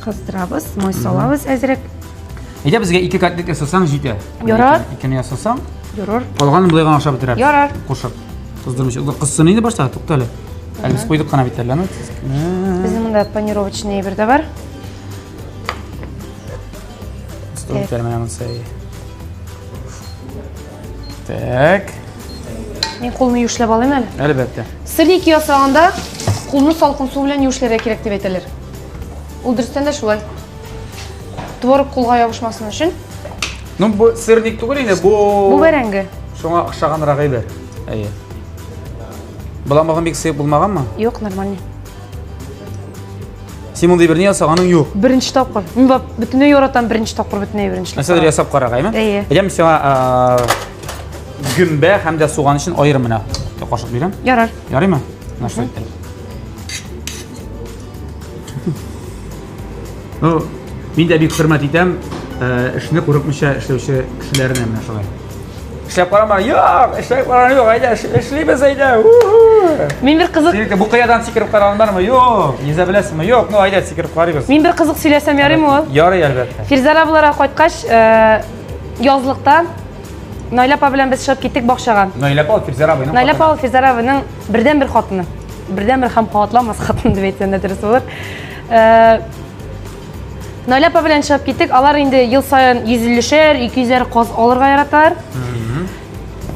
S2: Кыздырабыз, май салабыз әзрәк.
S1: Әйдә безгә 2 котлет ясасаң җитә.
S2: Ярар.
S1: 2-не ясасаң,
S2: Ярар.
S1: калганын булайга ашап бетерәбез.
S2: Ярар.
S1: Кушып. Кыздырмыйча. Кызсын инде башта, туктале. Әле без куйдык кына бит әлләме?
S2: Безнең монда панировочный бер дә бар.
S1: Так.
S2: Мин кулны юшлап алайм әле.
S1: Әлбәттә.
S2: Сырники ясаганда кулны салкын су белән юшларга кирәк дип әйтәләр. Ул дөрестән дә шулай. Творог кулга ябышмасын өчен.
S1: Ну бу сырник түгел инде,
S2: Бу бәрәңге.
S1: Шуңа охшаганрак иде. Әйе. Буламаган бик сыйып булмаганмы?
S2: Юк, нормально.
S1: Син монда берни ясаганың юк.
S2: Беренче тапкыр. Мин бөтенләй яратам беренче тапкыр бөтенләй беренче.
S1: Мәсәлән, ясап карагаймы?
S2: Әйе.
S1: Әйдәм сиңа гүмбә һәм дә суган өчен аерым менә кашык бирәм.
S2: Ярар.
S1: Ярыймы? Нәрсә итә? Мин дә бик хөрмәт итәм, эшне күрепмичә эшләүче кешеләрне менә шулай. Эшләп карама, юк, эшләп карама, юк, әйдә, эшлибез әйдә.
S2: Мин бер кызык.
S1: Син бу кыядан сикереп караган бармы? Юк, йөзә беләсеңме? Юк, ну әйдә сикереп карыйбыз.
S2: Мин бер кызык сөйләсәм ярыймы ул?
S1: Ярый, әлбәттә.
S2: Фирзара буларга кайткач, язлыкта Найла апа белән без чыгып киттек бакчага.
S1: Найла апа Фирзара абыйның.
S2: Найла апа Фирзара абыйның бердән бер хатыны. Бердән бер һәм катламас хатын дип әйтсәм дә дөрес булыр. Найла апа белән чыгып киттек. Алар инде ел саен 150-шәр, 200-әр каз алырга яраталар.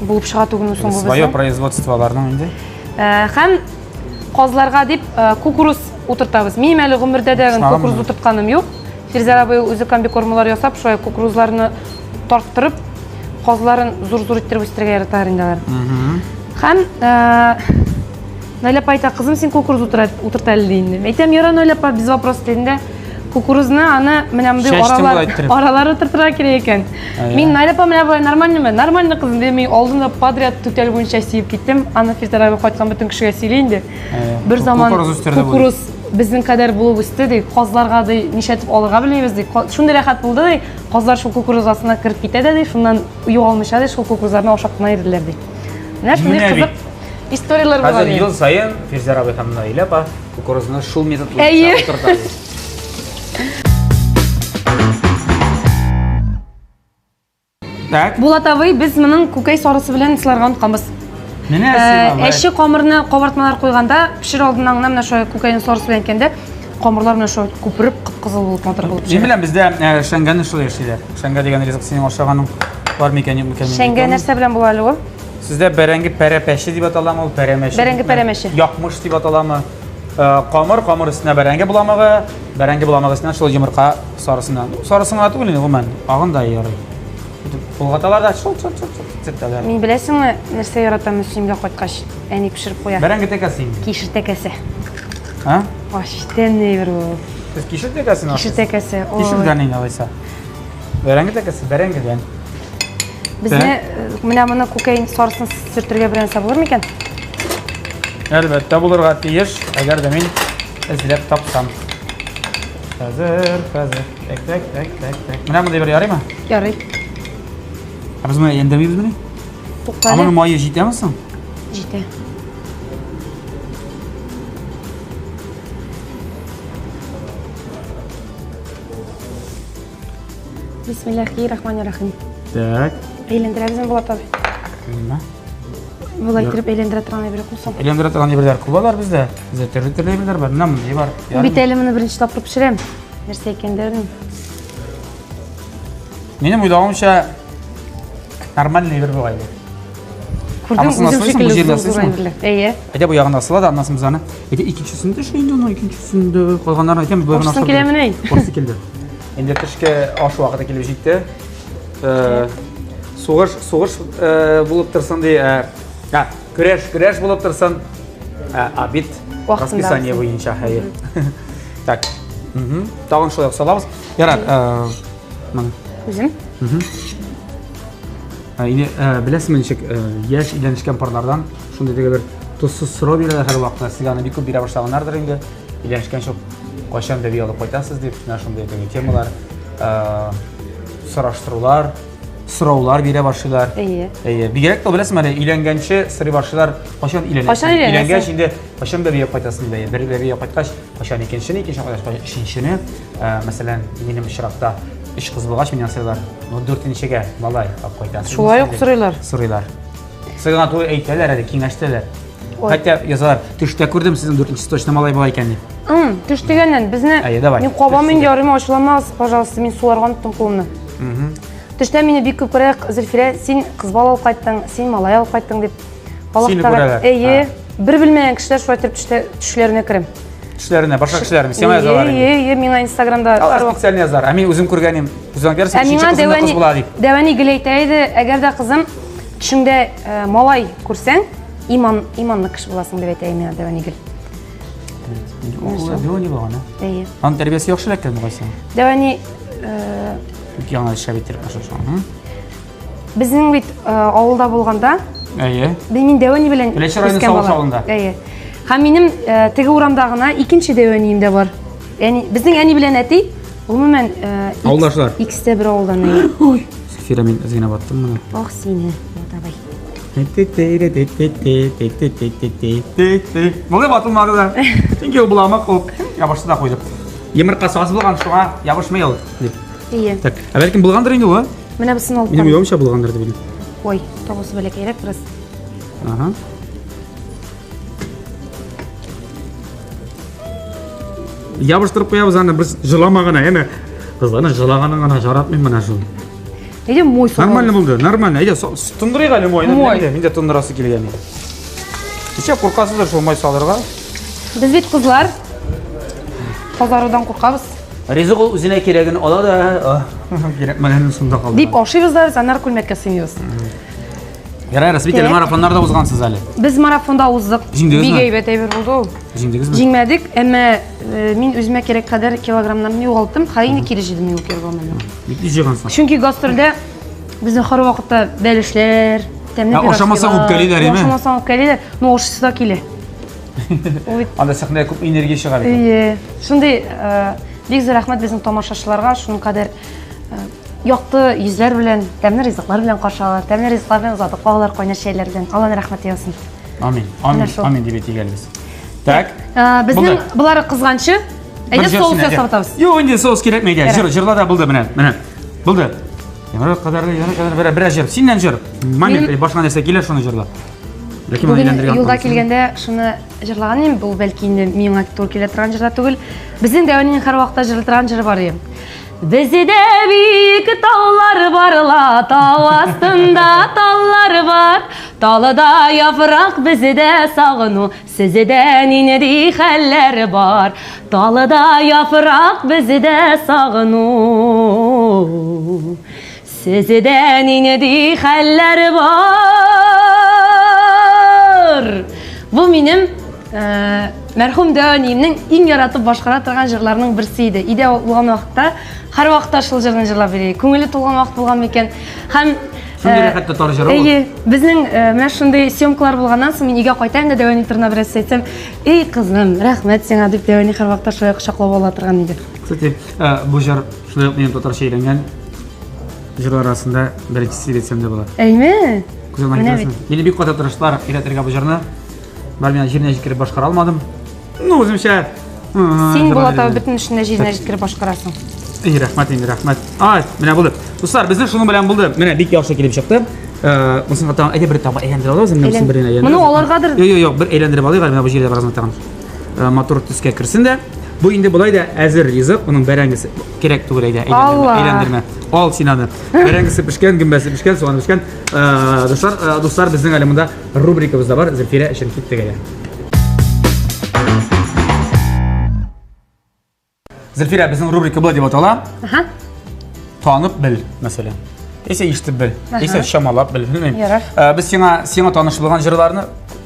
S2: Булып чыга түгелме соң бу безнең?
S1: Свое производстволарның инде.
S2: Һәм казларга дип кукуруз утыртабыз. Минем әле гомердә дә кукуруз утыртканым юк. Фирзара абый үзе комбикормалар ясап, шулай кукурузларны тарттырып, казларын зур-зур иттереп үстерергә яраталар инде алар. Һәм Найла апа әйтә, кызым, син кукуруз утырта әле инде. Әйтәм, яра Найла апа, без вопрос дигәндә, кукурузны аны менә мондый аралары утыртырга кирәк икән. Мин Найла апа менә бу нормальныймы? Нормально кызым димей, алдында подряд түтәл буенча сиеп киттем. Аны Фирзара абый кайткан бөтен кешегә сөйли инде. Бер заман кукуруз безнең кадәр булып үсте ди, казларга ди нишәтеп алырга белмибез ди. Шундый рәхәт булды ди, казлар шул кукуруз астына кирип китә ди, шуннан югалмыйча ди, шул кукурузларны ашап кына йөрделәр ди. Менә шундый кызык историялар бар.
S1: Хәзер ел саен Фирзара абый һәм Найла апа кукурузны шул метод
S2: буенча
S1: утырта. Так.
S2: Булат абый, без моның күкәй сарысы белән сыларга утканбыз.
S1: Менә син
S2: Әши камырны кабартмалар куйганда, пешер алдыннан гына менә шулай күкәйнең сарысы белән кәндә, камырлар менә шулай күпереп, кып-кызыл булып матур булып
S1: Мин беләм бездә шәңгәне шулай яшиләр. Шәңгә дигән ризык синең ашаганың бар микән, юк микән?
S2: Шәңгә нәрсә белән була әле ул?
S1: Сездә бәрәңге пәрәпәше дип аталамы, ул пәрәмәше?
S2: Бәрәңге пәрәмәше.
S1: Якмыш дип аталамы? Камыр өстенә бәрәңге буламыгы, бәрәңге буламыгы өстенә шул йомырка сарысыннан. Сарысына түгел инде гомән, агын да ярый. Булгаталар да шул цеттәләр.
S2: Мин беләсеңме, нәрсә яратам Мөслимгә кайткач, әни пешереп куя.
S1: Бәрәңге тәкәсе инде.
S2: Кишер тәкәсе.
S1: Ха?
S2: Аштенне бер ул.
S1: Сез кишер тәкәсен
S2: Кишер тәкәсе.
S1: Кишердән инде алайса. Бәрәңге тәкәсе, бәрәңгедән.
S2: Безне менә моны күкәй сарысын сөртергә бер нәрсә булыр микән?
S1: Әлбәттә булырга тиеш, әгәр дә мин эзләп тапсам. Хәзер. Так. Менә монда бер ярыймы?
S2: Ярый.
S1: Biz bunu yendemiyoruz bunu.
S2: Туктале.
S1: Ama mayı ciddi misin?
S2: Җитә. Бисмиллахир-рахманир-рахим.
S1: Так.
S2: Әйләндерәбез Булат абый.
S1: Nima?
S2: Булай итеп әйләндерә торган бер кулсың.
S1: Әйләндерә торган әйберләр күп бездә. Бездә төрле әйберләр бар. Менә монда бар.
S2: Бит әле моны беренче тапкыр пешерәм. Нәрсә икәндер?
S1: Минем уйлаганча нормальный әйбер булган.
S2: Күрдем, үзем шикелле. Әйе.
S1: Әйдә бу ягында сыла да, аннан безне. Әйдә икенчесендә шундый, икенчесендә калганнарны әйтәм, бу ягына
S2: ашап. Курсы киләме?
S1: Курсы килде. Енді түшке аш уақыты келіп жетті. Соғыш болып тұрсын дей, күреш болып тұрсын, обед расписание бойынша. Так, тағын шолай ұқсаламыз. Ярар,
S2: Өзім?
S1: Білесің меншік, еш үйленішкен парлардан шындай деге бір тұзсыз сұрау береді әр уақытта. Сізге аны бекіп бері баштағанлардыр енді. Үйленішкен шоқ қойшан да бейалып қойтасыз деп, шындай деге темалар, сұраштырулар, сұраулар бере башылар. Бигерек то білесің әлі, үйленгенші сұры башылар қойшан үйленесің. Үйленген шінде қойшан да бейіп қойтасын дейді. Бір бейіп қойтқаш, қойшан екеншіні қойташ, үшіншіні, мәселен, менің шырақта үш қыз болғаш менен сыйлар, 4-шіге балай қап қойтасың.
S2: Шулай ұқ сұрайлар?
S1: Сұрайлар. Сыйған той әйтелер, әді кеңештелер. Хотя yazar, түште көрдім сіздің 4-ші точно малай бала екенде.
S2: Түш дегеннен, бізіне, мен қобамын ярым ашыламаз, пожалуйста, мен суарған ұттым қолымны. Түште мені бек көпірек, Зульфира, сен қыз бала алып қайттың, сен малай алып қайттың деп.
S1: Сені көрелер?
S2: Бір білмеген кішілер шуай тұрып түшлеріне кірім.
S1: Түшлеріне, башқа кішілеріне, сен язалар
S2: енді? Мен Инстаграмда...
S1: Ал специально язар, мен өзім көргенім, өзің берсің, үшінші қызымда қыз бола дейіп.
S2: Дәуәні гілейтәйді, әгер де қызым, түшіңде малай көрсең, иманны кіш боласың деп әйтәйі мен Дәуәні гіл.
S1: Дәуәні болғаны? Аны тәрбиесі еқшыл әккенді қойсың?
S2: Дәуәні...
S1: Яңа шәбеттеріп қашыршың.
S2: Біздің бейт ауылда болғанда, мен Дәуәні білен өскен бала. Һәм минем теге урамдағына икенче Дәуәнием дә бар. Біздің әни білен әти, ғұмымен икісте бір ауылдан әйі.
S1: Зульфира, мен ізгіне баттым мұны.
S2: Ох, сені, отабай.
S1: Бұлай батылмады да. Тенге бұламақ болып, ябашты да қойдып. Емір қасуасы болған шуға ябашмай алды деп. Так, әбәлкім бұлғандыр енді ғой?
S2: Міне бұсын алып.
S1: Менің ойымша бұлғандыр деп білем.
S2: Ой, тоғысы бөлек ерек біраз.
S1: Ябыштырып қоябыз аны бір жыламағана, әмі қызланы жылағанын ғана жаратмын мұна жыл.
S2: Әйде мой соғылды.
S1: Нормально болды, нормально. Әйде тұндырайық әлі мойны. Менде тұндырасы келген. Кеше қорқасыздар шол мой салдырға?
S2: Біз бет қызлар тазарудан қорқабыз.
S1: Резық ол өзіне керегін алады. Керек мәнінің сұнда қалды.
S2: Деп ашибыздар, занар күлметке сүймейбіз.
S1: Ярай, распителі марафонларда ұзғансыз әлі?
S2: Біз марафонда ұздық.
S1: Жеңдегіз ме?
S2: Бегей бәтей бір болды ол.
S1: Жеңдегіз ме?
S2: Жеңмәдік, әмі мен өзіме керек қадар килограммнарын еуғалттым, қайыны келі жедім еу керек болмады.
S1: Бекті жеғансың?
S2: Чүнки гастрольде біздің қары вақытта бәлішлер, тәміне пирожкилар.
S1: Ошамасаң өпкәлейлер, еме?
S2: Ошамасаң өпкәлейлер, но ошысы да келе.
S1: Анда сақында көп энергия шығар.
S2: Шындай, бекзі рахмет біздің тамашашыларға, шының қадар яқты yüzler білен, тәмні ризықлар білен қаршалар, тәмні ризықлар білен ұзадық қоғылар қойна шейлер білен. Алланы рахмет еусын.
S1: Амин, амин деп еті келбіз. Так.
S2: Біздің бұлары қызғаншы, әйде соғыс жасап атабыз.
S1: Йо, енді соғыс керек мейді. Жырла да бұлды, міне. Бұлды. Қадарды, біраз жыр. Сенен жыр. Мамин, башқа нәрсе келер, шыны жырла.
S2: Бүгін юлда келгенде шыны жырлаған ем, бұл бәлкі енді мен актор келе тұрған жырда түгіл. Біздің дәуінен қар уақытта жырлытырған жыр бар ем. Бізде биік таулар барла, тау астында таллар бар. Талыда япырақ бізде сағыну, сізден инедей хәлләр бар. Талыда япырақ бізде сағыну, сізден инедей хәлләр бар. Бұл менің мәрхум Дәуәниемнің ең яратып башқара тұрған жырларының бірсі еді. Иде болған уақытта, қар уақытта шыл жырын жырлап берейік. Көңілі толған уақыт болған мекен. Һәм біздің мәшінді съемкалар болғаннан соң мен үйге қайтайын да Дәуәни тұрына біраз айтсам, ей қызым, рахмет сен деп Дәуәни қар уақытта шылай құшақлау бола тұрған еді.
S1: Кстати, бұл жыр шылай менен татар шейленген жырлар арасында біріншісі ретсем де болады.
S2: Әйме?
S1: Мені бек қота тұрыштылар үйретерге бұл жырны. Бар мен жеріне жеткеріп башқара алмадым. Ну, өзімше...
S2: Сен болатау бүтін ішінде жеріне жеткеріп башқарасың.
S1: Рахмет. Міне болды. Достар, біздің шының білен болды. Міне бек яқшы келіп шықты. Мұсын қаттаған әйде бір тағы әйендіріп алып.
S2: Мұны оларғадыр?
S1: Йо, бір әйендіріп алайық. Міне бұл жерде бір азматтаған мотор түске кірсін де. Бұл енді бұлайды әзір ризық, оның бәрәңгісі керек түгілейді әйлендірме. Ал синаны. Бәрәңгісі пішкен, гүмбәсі пішкен, соғаны пішкен. Достар, біздің әлімінде рубрикабызда бар. Зульфира ішін кеттіге. Зульфира, біздің рубрика былай деп атала.
S2: Аха.
S1: Танып біл, мәселен. Есе ешті біл, есе шамалап біл, білмеймін.
S2: Ярар.
S1: Біз сеңа танышы болған жырларны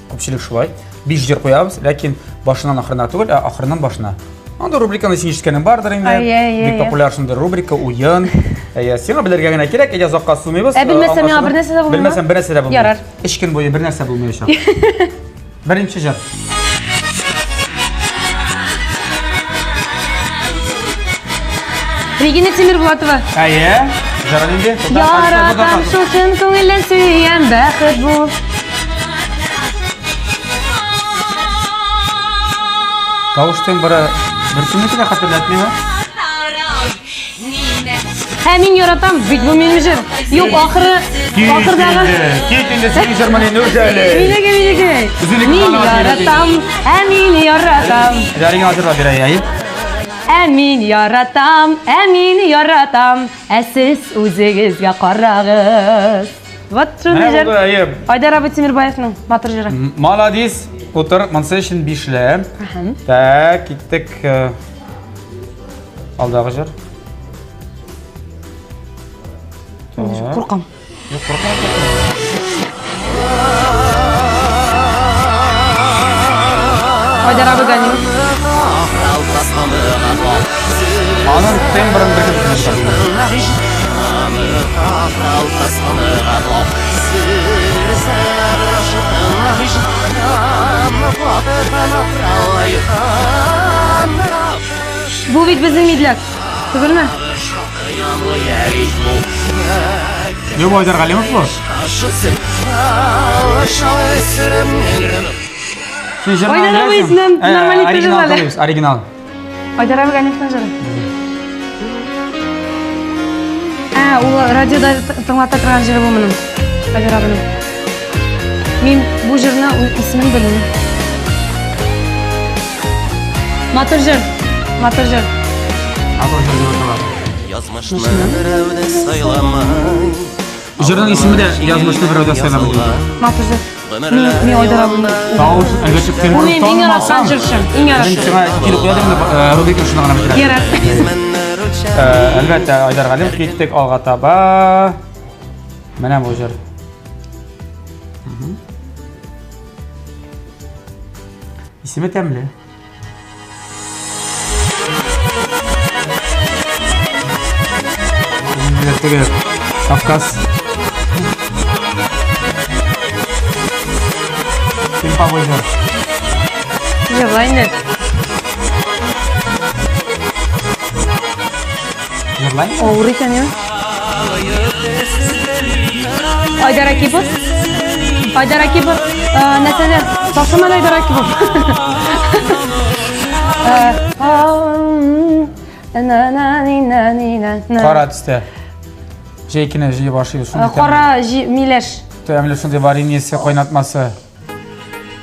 S1: көпшілік шулай. 5 жыр қоябыз, ләкин башынан ақырына түгіл, ақырынан башына. Анда рубриканы сен ешкенің бардыр инде. Бик популяршынды рубрика, уйын. Сеңа білерге генә керек, әйе заққа сумайбыз.
S2: Білмәсәм миңа бір нәрсә дә булмый.
S1: Білмәсәм бір нәрсә дә булмый.
S2: Ярар.
S1: Ешкен бойы бір нәрсә булмаячак. Беренче жыр.
S2: Регина Тимирбулатова.
S1: Әйе, жырын инде.
S2: Яратам шушын күңелдән сөйгән бәхет бу.
S1: Кауыштың бірі бірсіметі де қатырлатмейді.
S2: Мин яратам, бит бу минем жыр. Юк, ахырдағы.
S1: Кетінде сенің жырман енді өз әлі.
S2: Минеге. Мин яратам, мин яратам.
S1: Жарыңа жырға берәй, әйе?
S2: Мин яратам, сіз өзіңізге қарағыз. Вот шуны жыр. Айдар Абы Тимирбаевның батыр жыры.
S1: Маладис, отыр, мұнсы үшін бишілі. Так, кеттік алдағы жыр.
S2: Қорқам. Айдар Абы Ганимов.
S1: Анын тембрын біргіп
S2: Бұл бит біздің медляк. Түгіл ме?
S1: Не bu Ayдар Галимов bu?
S2: Ayдар Абы исінен нормаликті жазалы.
S1: Оригинал.
S2: Айдар Абы Ганимовтың жыры. Ол радиода тыңлата тұрған жыры бұл мұның. Айдар Абының. Мен бұл жырына исімін білмеймін. Матыр жыр. Матыр жыр.
S1: Жырның исімі де язмышны біреуде сайламын.
S2: Матыр жыр. Мен Айдар Абының.
S1: Дауыс, әлбетте
S2: Бұл мен ең аратқан жыршым. Ең
S1: Мен
S2: аратқан.
S1: сеңа келіп қоядым да рубрика шына ғана бітірем.
S2: Ярар.
S1: Әлбәттә, Айдар Галимов кеттік алға таба. Менә бұл жыр. Исеме тәмле. Кавказ. Темповой жыр.
S2: Жырлайын.
S1: Жырлайын?
S2: Ауыр екен, е? Айдар Акипов. Айдар Акипов. Нәсәле, ташыман Айдар Акипов.
S1: Қара түсті. Жейкіне жиі башы.
S2: Қара милеш.
S1: Тәмлі шындай бар енесі қойнатмасы.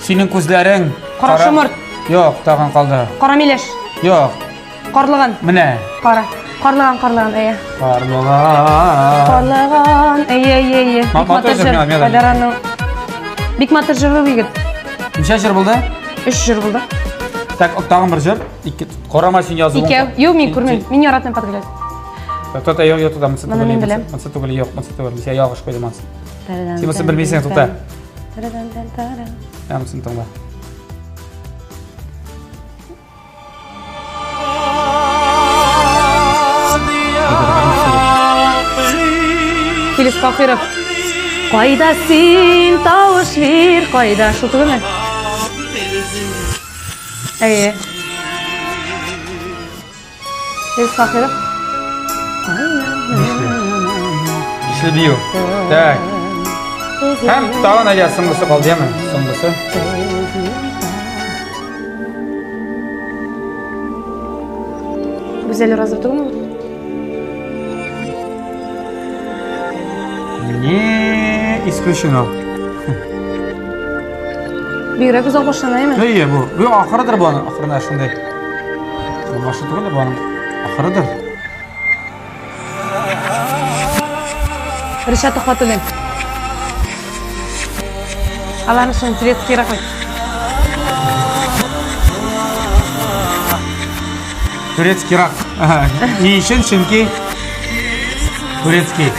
S1: Сенің көзлерің.
S2: Қара шымырт.
S1: Йоқ, таған қалды.
S2: Қара милеш.
S1: Йоқ.
S2: Қарлыған.
S1: Міне.
S2: Қара. Қарлыған, әйе.
S1: Қарлыған.
S2: Қарлыған, әйе.
S1: Матыр жыр, мен
S2: Айдараның. Бик матыр жыры бейгіт.
S1: Неше жыр болды?
S2: 3 жыр болды.
S1: Так, тағын бір жыр. Қорама сен жазуын.
S2: Икеу. Йоу, мен көрмеймін. Мен яратмын подглядь.
S1: Тота, йоқ, тота, мұнсы
S2: Мұны мен білем.
S1: Мұнсы түгілі, йоқ, мұнсы түгілі. Сен ялғыш қойды мұнсы. Сен мұнсы білмейсің, тота. Мұнсын тұңға.
S2: Филис Кахиров. Қайда сен тауыш бер, қайда шу түгі ме? Әйе. Филис Кахиров.
S1: İşte biyo. Так. Hem tağın әйе сыңғысы қалды, еме? Сыңғысы.
S2: Güzel razı түгі ме?
S1: Не исключено.
S2: Бигрәк үзал башлана, еме?
S1: Әйе, бұл. Бұл ақырыдыр бұның. Ақырына шындай. Башы түгілі бұның. Ақырыдыр.
S2: Ришат Ахматуллин. Алланың шын средский рахмет.
S1: Турецкий рак. Не үшін, чөнки турецкий.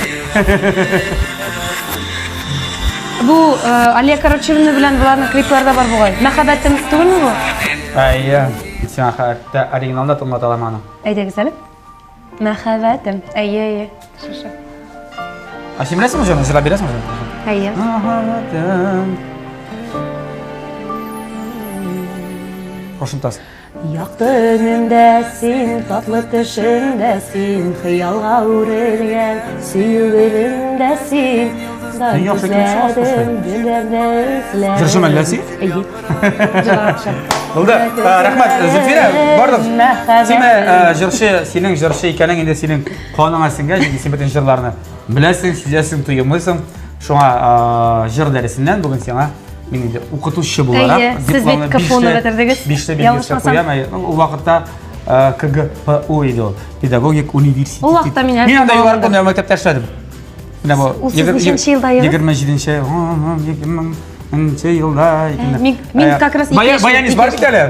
S2: Bu Aliya Karaçevirni bilan bularning kliplarida bor bo'lgan. Mahabbatim to'g'rimi bu?
S1: Ayya. Sen hatta originalda tinglat olaman.
S2: Aytsangiz hali. Mahabbatim. Ayya. Shosha.
S1: Aşim bilasizmi o'shani? Sizlar bilasizmi?
S2: Ayya.
S1: Mahabbatim. Qo'shimtasi.
S2: Yaqinimdasin, tatlı tüşümdesin, xiyalga urilgan suyulimdasin.
S1: Sen yaxshi kelishib Jurshi mallasi? Bo'ldi. Rahmat, Zulfira, bordim. Sen jurshi, sening jurshi ekaning endi sening qoning asinga, sen butun jurlarni bilasing, sezasing, tuyimlisan. Shunga jur darsidan bugun senga men endi o'qituvchi bo'laroq
S2: diplomni mikrofonni bitirdingiz.
S1: 5ta belgisi qo'yaman. U vaqtda KGPU edi. Pedagogik universitet.
S2: U vaqtda men
S1: anda yuqori maktabda ishladim. Mana bu
S2: 20-yilda
S1: yilda.
S2: Men как раз
S1: Bayaningiz bor bitali.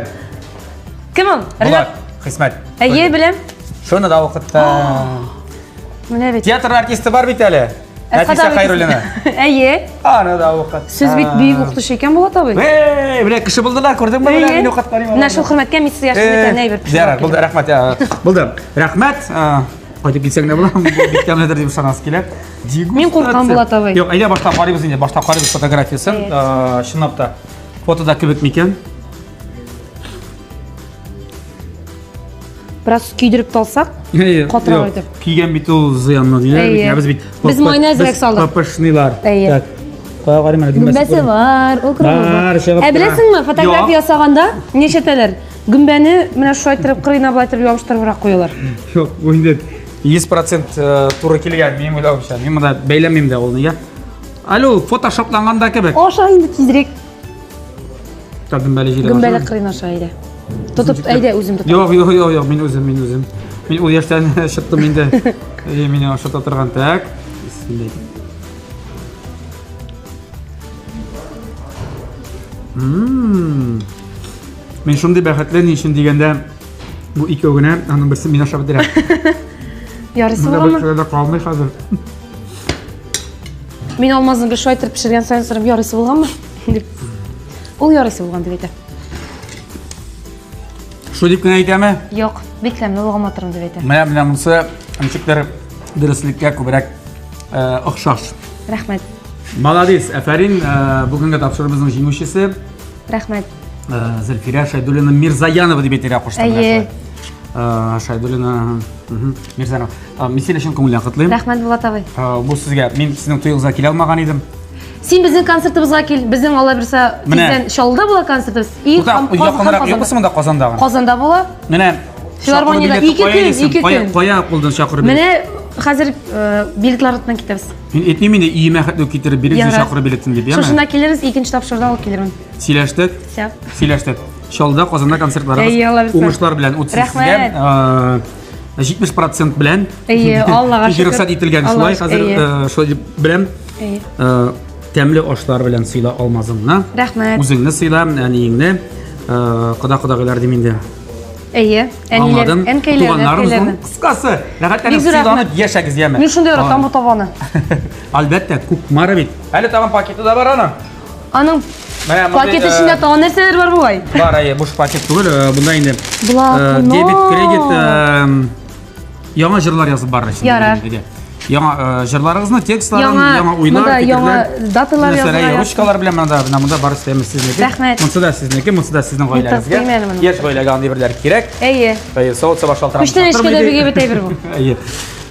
S2: Kimim?
S1: Bular Xizmat.
S2: Ayye bilim.
S1: Shuni da vaqtda
S2: Mana bit.
S1: teatr artisti bor bitali. Natisa Xayrulina.
S2: Ayye.
S1: Ana da vaqt.
S2: Siz bit buyuk o'qitish ekan bu tabii.
S1: Bular kishi bo'ldilar, ko'rdingmi? Bular meni o'qitganim.
S2: Mana shu hurmatga men sizga yaxshi ney bir.
S1: Zarar, bo'ldi, rahmat. Bo'ldi. Rahmat. Qaytib kelsang nima bo'laman? Bu bitganlar deb sanasi keladi.
S2: Men qo'rqam bo'la tabii.
S1: Yo'q, ayda boshqa qaraymiz endi. Boshqa qaraymiz fotografiyasi. Shinobda fotoda kibikmikan?
S2: Biroz kuydirib olsak, qotiroq etib.
S1: Kiygan bitu ziyonmi deylar. Biz
S2: mayonezrak soldik.
S1: Papashnilar.
S2: Tak.
S1: Qo'ya qarayman,
S2: Gumbasi bor, okrovi bor. Bilasizmi, fotografiya yasaganda nechatalar gumbani mana shu aytirib, qirina bilatib yopishtirib qo'yalar.
S1: Yo'q, bu endi 100% to'g'ri kelgan, men o'ylayapman. Men bunda baylamayman-da o'rniga. Alo, photoshoplanganda kibik.
S2: O'sha endi tezroq.
S1: Gumbali jira.
S2: Gumbali qirina o'sha. Tutib, ayda o'zim tutib.
S1: Yo'q, men o'zim. Men u yoshdan shitdim endi. Meni o'sha o'tirgan tak. Bismillah. Men shunday baxtlanishim deganda bu ikkovini ana birsi meni ashab dirab.
S2: Yarısı
S1: Bunda
S2: bormi?
S1: bir joyda qolmay hozir.
S2: Men olmazimga shu aytirib pishirgan sayin so'rab, yarısı bo'lganmi? deb. U yarısı bo'lgan deb aytadi.
S1: Shu deb aytami?
S2: Yo'q, beklamni bo'lganmatrim deb aytadi.
S1: Mana bunisi anchiklar darslikka ko'proq o'xshash.
S2: Rahmat.
S1: Молодец, afarin. Bugungi topshirig'imizning jinoyatchisi
S2: Rahmat.
S1: Zulfira Shaydulina Mirzayanova deb aytira qo'shdim.
S2: Ayye.
S1: Shaydulina Mirzayanova. Misal uchun ko'ngildan qutlayman.
S2: Rahmat Bulatavay.
S1: Bu sizga men sizning to'yingizga kela olmagan edim.
S2: Sen bizning konsertimizga kel. Bizning Alloh bersa tezdan Sholda bo'lar konsertimiz.
S1: Yaqinroq yo'qmi Qozonda?
S2: Qozonda bo'lar.
S1: Mana
S2: Filarmoniyada 2 kun.
S1: Qo'ya qo'ldan chaqirib.
S2: Mana hozir biletlar bilan ketamiz.
S1: Men aytmayman-da, iyma xatni keltirib beringiz, chaqirib biletim deb, ya'ni.
S2: Shunda keliriz, ikkinchi topshiriqda olib keliraman.
S1: Siylashdik. Sholda Qozonda konsertlarimiz o'ngishlar bilan o'tkazilgan. 70% bilan.
S2: Allohga shukr.
S1: Ruxsat etilgan shulay, hozir shu bilan tamli oshlar bilan siyla olmazimni.
S2: Rahmat.
S1: O'zingni siyla, aniyingni, quda-qudagilar demaydi.
S2: Ayye,
S1: Tuğanlarımızın qısqası. Nəhətlərini siylanıb yaşagiz yəmə.
S2: Men shunday yo'ratam bu tovoni.
S1: Albatta, ko'p mara bit. Hali tamam paketi da var ana.
S2: Aning paketi ichida to'g'ri narsalar bor bu ay.
S1: Bor, ay, bo'sh paket tug'il. Bunda endi debit, kredit, yangi jurlar yozib bor ichida. Yangi jurlaringizni, tekstlarini, yangi o'yinlar,
S2: yangi datalar yozilgan.
S1: Ruchkalar bilan mana bar istaymiz sizniki.
S2: Rahmat.
S1: Bunisi da sizning oilangizga. Yosh oilaga birlar kerak.
S2: Ayye.
S1: Ayye, soat boshal taraf.
S2: Kuchdan ishga birga bitay bir bu.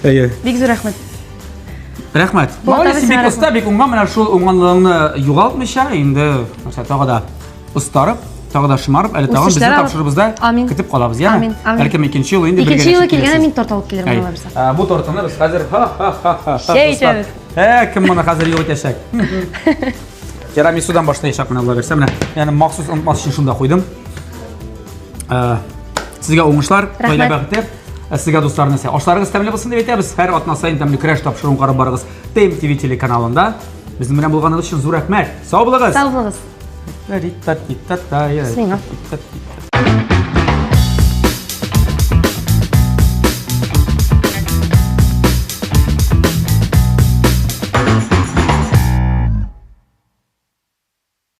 S1: Ayye.
S2: Bek rahmat.
S1: Rahmat. Ma'lum usta bek unga mana shu o'nganligini yo'qotmisha, endi o'sha tog'da ustarib, tog'da shimarib, hali tog'am bizni topshiribizda ketib qolamiz, ya'ni. Balkim ikkinchi yil endi birga.
S2: Ikkinchi yil kelganda men tort olib kelaman Alloh bersa.
S1: Bu tortini biz hozir
S2: Sheychamiz.
S1: Kim buni hozir yo'q etashak. Tiramisudan boshlayashak mana Alloh bersa, mana ya'ni maxsus unutmas uchun shunda qo'ydim. Sizga o'ngishlar, to'ylar baxti. Sizga do'stlarimiz, oshlaringiz tamli bo'lsin deb aytamiz. Har otna sayin tamli kurash topshiruvini qarab borasiz. TMTV telekanalida. Bizning bilan bo'lganingiz uchun zo'r rahmat. Sog' bo'ling'iz.
S2: Sog' bo'ling'iz.